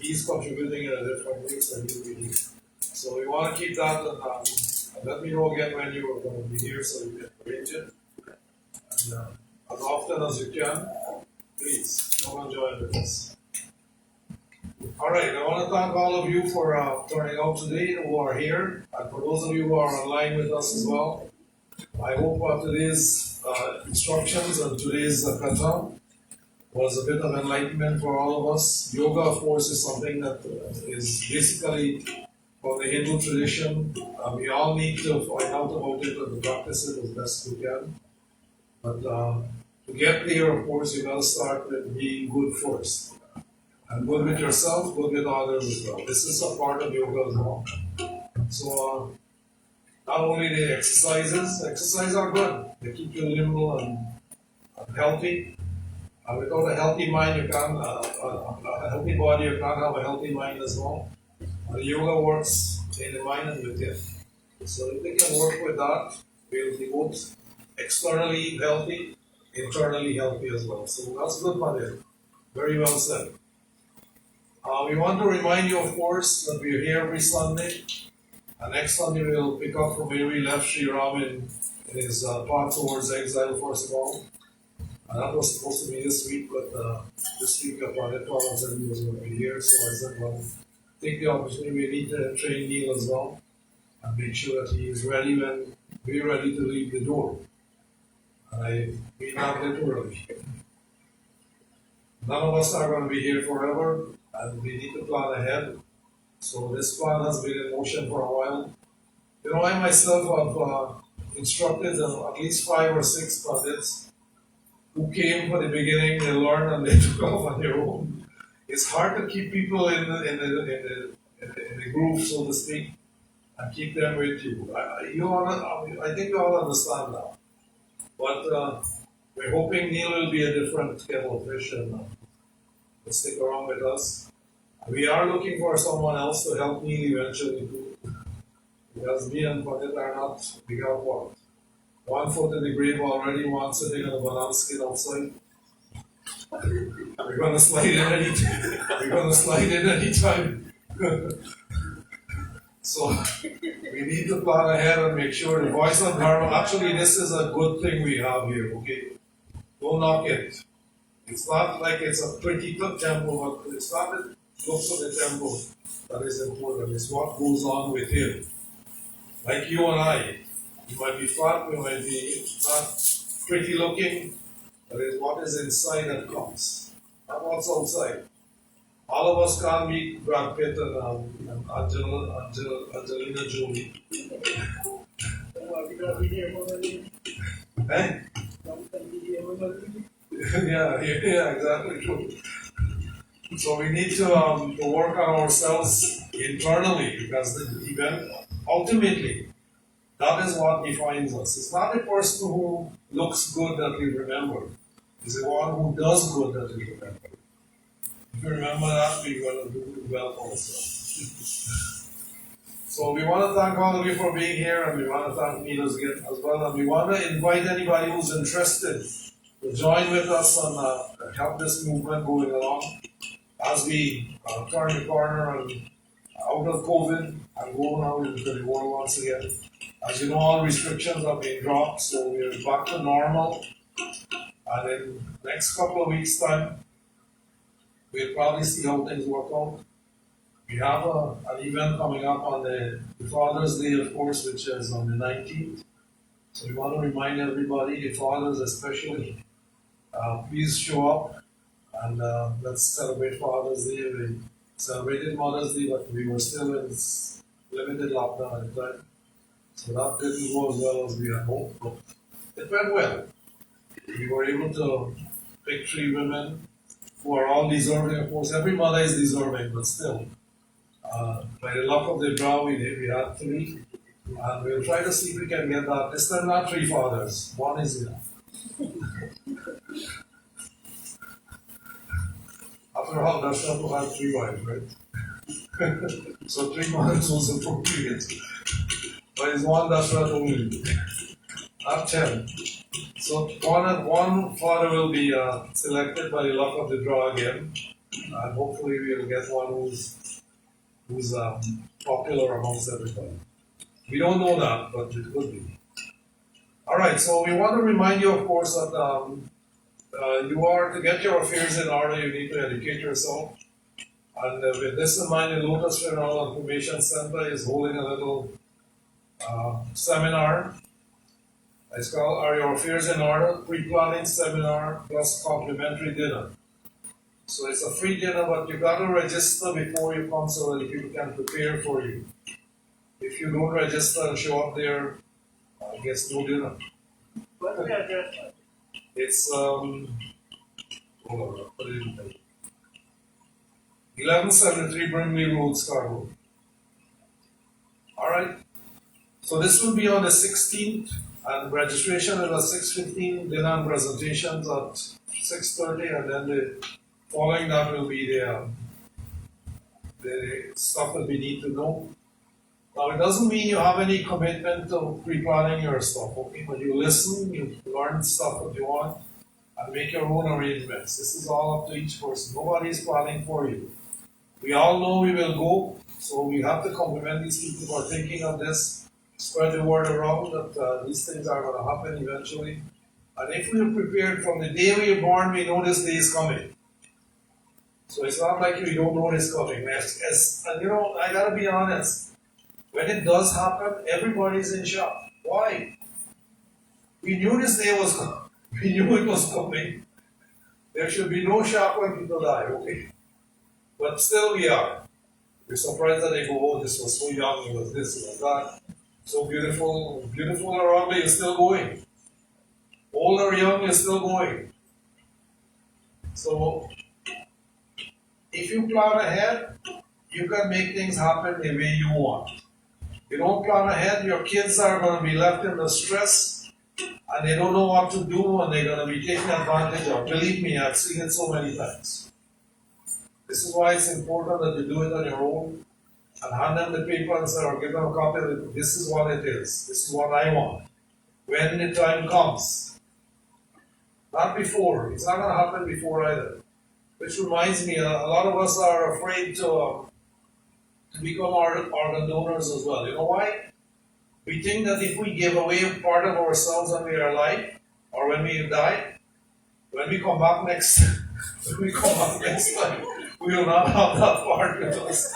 He's contributing in a different way, so he'll be here. So we want to keep that and let me know again when you are going to be here so you can arrange it. And as often as you can, please come and join with us. Alright, I want to thank all of you for turning out today who are here, and for those of you who are online with us as well. I hope today's instructions and today's katha was a bit of enlightenment for all of us. Yoga, of course, is something that is basically from the Hindu tradition. We all need to find out about it and to practice it as best we can. But to get there, of course, you got to start with being good first. And good with yourself, good with others as well. This is a part of yoga as well. So, not only the exercises are good. They keep you nimble and healthy. Without a healthy mind, you can't, a healthy body, you can't have a healthy mind as well. The yoga works in the mind and within. So if we can work with that, we'll be both externally healthy, internally healthy as well. So that's good, Madhu. Very well said. We want to remind you, of course, that we are here every Sunday. And next Sunday we'll pick up from where we left Sri Ram in his path towards exile, first of all. That was supposed to be this week, but this week Pradipal said he was going to be here, so I said, well, take the opportunity. We need to train Neil as well and make sure that he is ready when we're ready to leave the door. And I mean that literally. None of us are going to be here forever, and we need to plan ahead. So this plan has been in motion for a while. You know, I myself have instructed at least 5 or 6 pundits who came for the beginning, they learned and they took off on their own. It's hard to keep people in the groove, so to speak, and keep them with you. I think you all understand that. But we're hoping Neil will be a different kettle of fish and will stick around with us. We are looking for someone else to help Neil eventually too. Because me and Pandit are not, we got what? 1 foot in the grave already, one sitting on a banana skin outside. We're gonna slide in anytime. So we need to plan ahead and make sure the voice of Dharma, actually this is a good thing we have here, okay? Don't knock it. It's not like it's a pretty good temple, but it's not the looks of the temple that is important. It's what goes on with him. Like you and I, we might be fat, we might be not pretty looking, but it's what is inside that counts, not what's outside. All of us can't meet Brad Pitt and Angelina Jolie. Eh? yeah, exactly true. So we need to work on ourselves internally because the event, ultimately, that is what defines us. It's not the person who looks good that we remember. It's the one who does good that we remember. If you remember that, we're going to do well for ourselves. So we want to thank all of you for being here, and we want to thank Milos as well. And we want to invite anybody who's interested to join with us and help this movement going along as we turn the corner and out of COVID and go now into the world once again. As you know, all restrictions have been dropped, so we're back to normal. And in the next couple of weeks' time, we'll probably see how things work out. We have an event coming up on the Father's Day, of course, which is on the 19th. So we want to remind everybody, the fathers especially, please show up and let's celebrate Father's Day. We celebrated Mother's Day, but we were still in limited lockdown at the time. So that didn't go as well as we had hoped, but it went well. We were able to pick 3 women who are all deserving, of course. Every mother is deserving, but still. By the luck of the draw, we had 3. And we'll try to see if we can get that. This time, not 3 fathers. 1 is enough. After all, that's not to have 3 wives, right? So 3 mothers was appropriate. But it's 1 that's not only. Not 10. So one father will be selected by the luck of the draw again. And hopefully we'll get one who's popular amongst everybody. We don't know that, but it could be. Alright, so we want to remind you, of course, that you are, to get your affairs in order, you need to educate yourself. And with this in mind, the Lotus Funeral Information Center is holding a little seminar. It's called Are Your Affairs in Order? Pre-planning seminar plus complimentary dinner. So it's a free dinner, but you've got to register before you come so that people can prepare for you. If you don't register and show up there, I guess no dinner. What's the address? It's hold on, I'll put it in there. 1173 Brimley Road, Scarborough. Alright. So this will be on the 16th, and registration is at 6:15, dinner and presentations at 6:30, and then the following that will be the stuff that we need to know. Now, it doesn't mean you have any commitment to pre-planning your stuff, okay? But you listen, you learn stuff that you want, and make your own arrangements. This is all up to each person. Nobody is planning for you. We all know we will go, so we have to compliment these people who are thinking of this, spread the word around that these things are going to happen eventually. And if we are prepared from the day we are born, we know this day is coming. So it's not like we don't know it's coming. And you know, I gotta be honest. When it does happen, everybody's in shock. Why? We knew this day was coming. We knew it was coming. There should be no shock when people die, okay? But still we are. We're surprised that they go, oh, this was so young, it was this, it was that. So beautiful, beautiful or ugly, you're still going. Old or young, you're still going. So, if you plan ahead, you can make things happen the way you want. You don't plan ahead, your kids are going to be left in the stress and they don't know what to do and they're going to be taken advantage of. Believe me, I've seen it so many times. This is why it's important that you do it on your own and hand them the paper and say, or give them a copy of it. This is what it is. This is what I want. When the time comes. Not before. It's not going to happen before either. Which reminds me, a lot of us are afraid to become organ donors as well. You know why? We think that if we give away part of ourselves when we are alive, or when we die, when we come back next, when we come back next time, we will not have that part with us.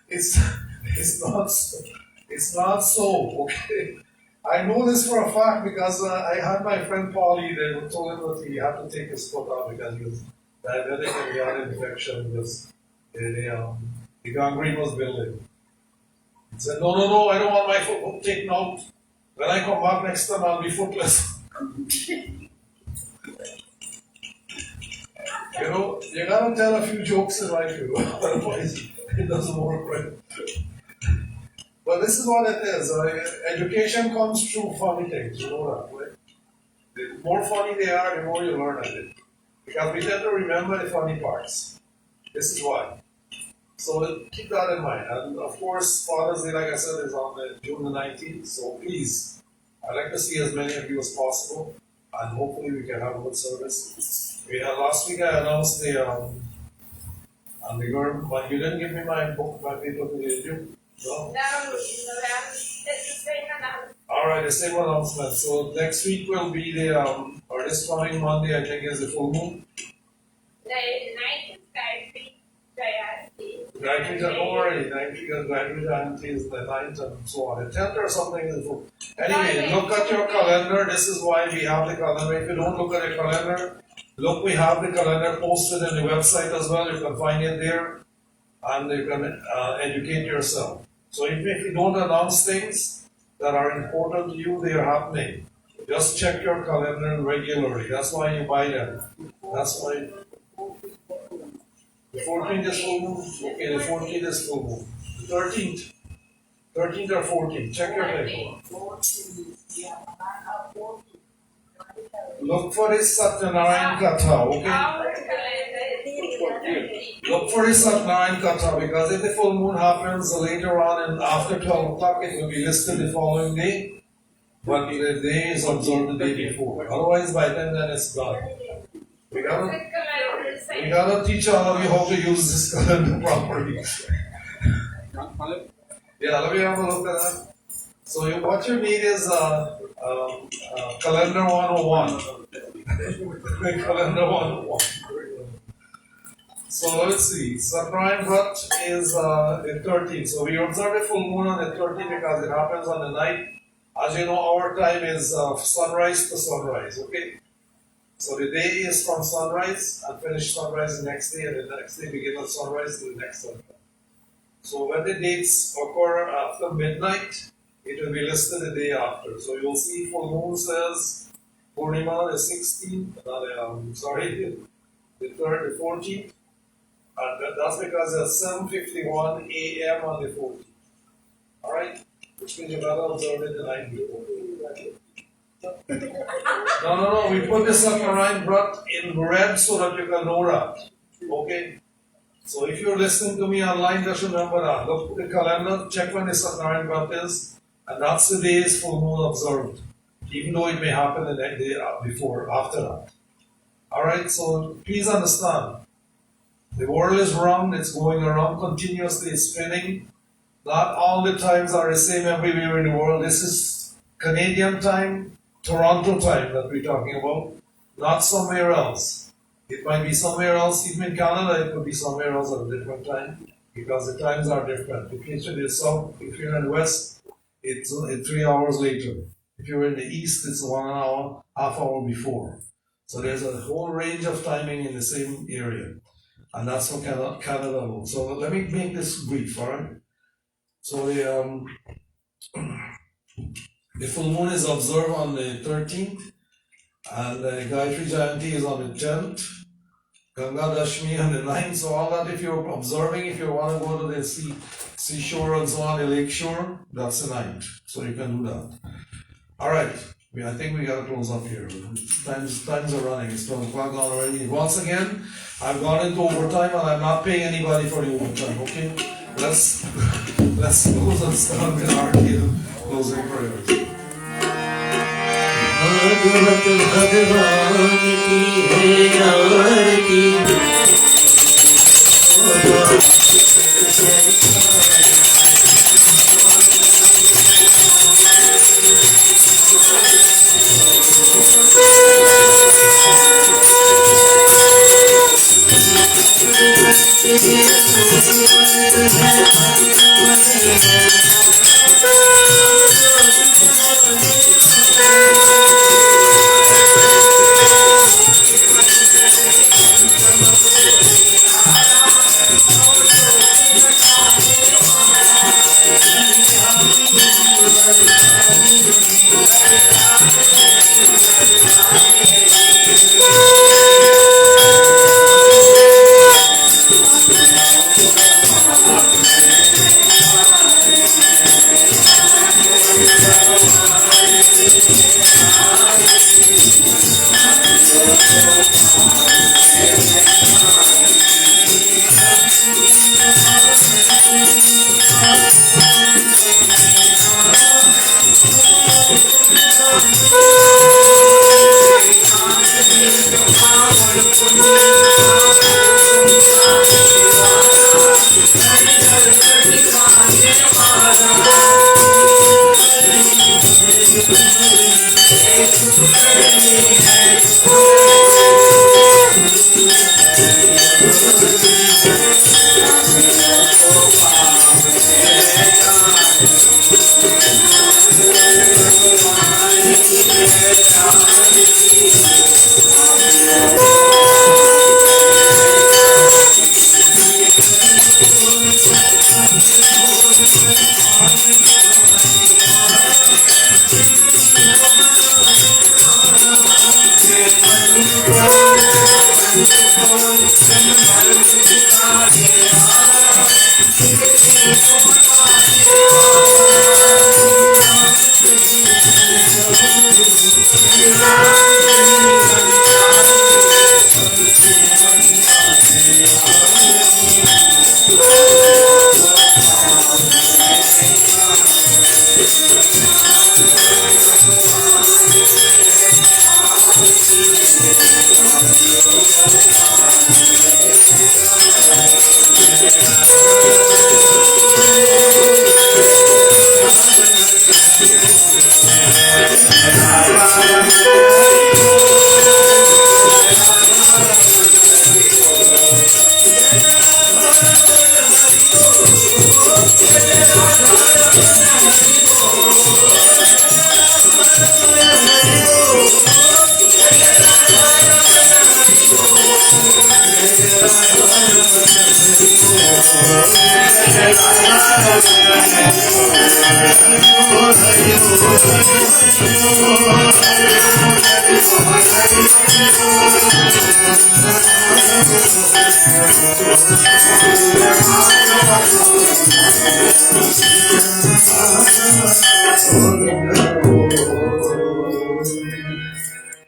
It's not so, okay? I know this for a fact because I had my friend Paulie, they told him that he had to take his foot out because he was diabetic and he had an infection because the gangrene was building. He said, no, I don't want my foot taken out. When I come back next time, I'll be footless. You know, you gotta tell a few jokes in life, you know, otherwise it doesn't work right. But this is what it is. Education comes through funny things, you know that, right? The more funny they are, the more you learn at it. Because we tend to remember the funny parts. This is why. So keep that in mind. And of course, Father's Day, like I said, is on June the 19th. So please, I'd like to see as many of you as possible. And hopefully we can have a good service. Last week I announced and the girl, but you didn't give me my book, my paper to did you? No? Alright, the same announcement. So next week will be or this coming Monday, I think, is the full moon. Gayatri Jayanti is the 9th and so on. The 10th or something is the full. Anyway, look at your calendar. This is why we have the calendar. If you don't look at the calendar, look, we have the calendar posted on the website as well. You can find it there and you can educate yourself. So if you don't announce things that are important to you, they are happening. Just check your calendar regularly. That's why you buy them. That's why. The 14th is full moon. Okay, the 14th is full moon. The 13th. 13th or 14th. Check your paper. Look for this Satyanarayan Katha, okay? Look for this Satyanarayan Katha because if the full moon happens later on and after 12 o'clock, it will be listed the following day. But the day is observed the day before. Otherwise, by then it's done. We gotta teach all of you how to use this calendar properly. Yeah, let me have a look at that. So what you need is calendar 101. Calendar 101. So let's see. Satyanarayan Vrat is the 13th. So we observe a full moon on the 13th because it happens on the night. As you know, our time is sunrise to sunrise. Okay. So the day is from sunrise and finish sunrise the next day, and the next day begin at sunrise to the next sunrise. So when the dates occur after midnight, it will be listed the day after. So you'll see full moon says Purnima the 16th, the 14th, and that's because it's 7:51 a.m. on the 14th. Alright? Which means you gotta observe it the night before. No. We put the Satyanarayan Vrat in red so that you can know that. Okay? So if you're listening to me online, just remember that. Look at the calendar, check when the Satyanarayan Vrat is, and that's the day's full moon observed. Even though it may happen the next day after that. Alright, so please understand. The world is round, it's going around continuously, it's spinning. Not all the times are the same everywhere in the world. This is Canadian time, Toronto time that we're talking about, not somewhere else. It might be somewhere else, even in Canada, it could be somewhere else at a different time, because the times are different. If you're in the south, if you're in the west, it's 3 hours later. If you're in the east, it's 1 hour, half hour before. So there's a whole range of timing in the same area. And that's what Canada. So let me make this brief, alright? So the full moon is observed on the 13th, and the Gayatri Jayanti is on the 10th, Ganga Dashmi on the 9th. So all that, if you're observing, if you want to go to the seashore and so on, the lake shore, that's the 9th. So you can do that. Alright, I think we gotta close up here. Times are running, it's 12 o'clock already. Once again, I've gone into overtime and I'm not paying anybody for the overtime, okay? Let's close and start with our closing prayers. Bhagavat भगवान की है आरती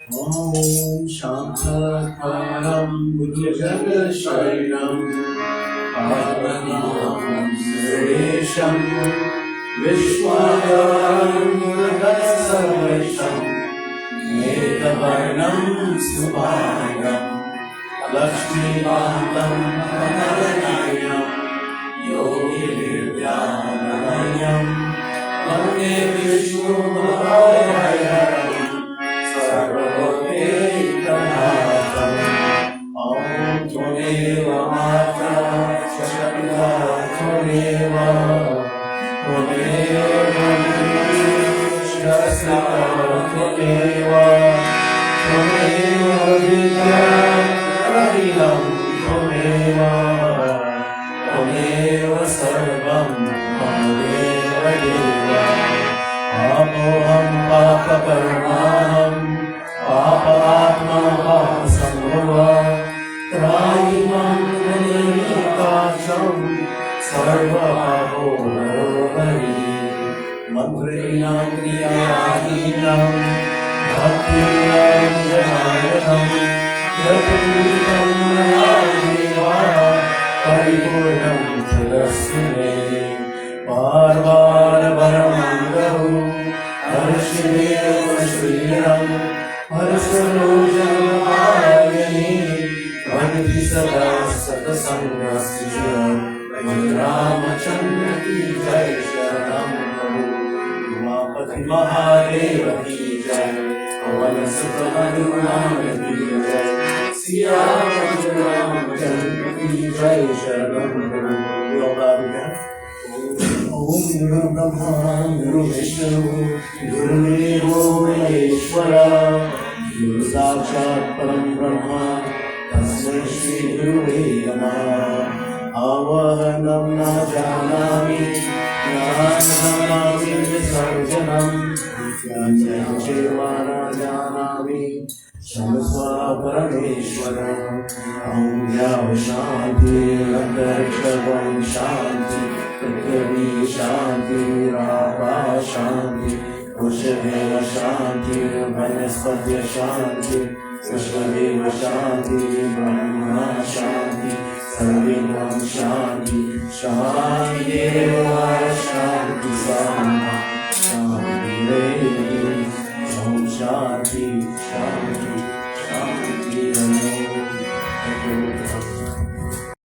Om Shantaram Bhujagashayam Pavanam Suresham Vishwayaram Murgasarvesham Metavarnam Subhayam Lakshmikantam Maharanayam Yogi Vidyanayam Vande Vishnu Bhavayam Om Tvameva Mata Shakta Tvameva Tvameva Shastra Tvameva Tvameva Vidya Ahilam Tvameva Tvameva Sarvam Tvameva Deva Apoham Papa Paramaham Papa Atma Papa Sambhava Trayimam Nanikacham Sarva Paho Narohari Mantrinam Kriyadinam Bhaktinam Janayatam Yaturitam Nayadeva Paripurnam Thilasune Parvara Paramangaru Arshivira Shriram Harasarojam Ayani Vanti Sada Satasangasya Ramachandra Ki Jai Sharam Prabhu Umapati Mahadeva Ki Jai Pavan Sutta Hanuman Ki Jai Siya Ramachandra Ki Jai Sharam Prabhu. We all bow together. Om गुरुर्ब्रह्मा गुरुर्विष्णु गुरुर्देवो महेश्वरा गुरु साक्षात् परं ब्रह्म तस्मै श्री गुरुवे नमः आवाहनं न जानामि ज्ञानामि विसर्जनं ज्ञानं सेवा न जानामि क्षमस्व परमेश्वर ॐ द्याव शान्ति अन्तरिक्षं शान्ति पृथिवी शान्ति रापा शान्ति वृषभेव शान्ति वनस्पत्य शान्ति विश्वदेव शान्ति ब्रह्मा शान्ति सर्वेन्द्रं शान्ति शान्ति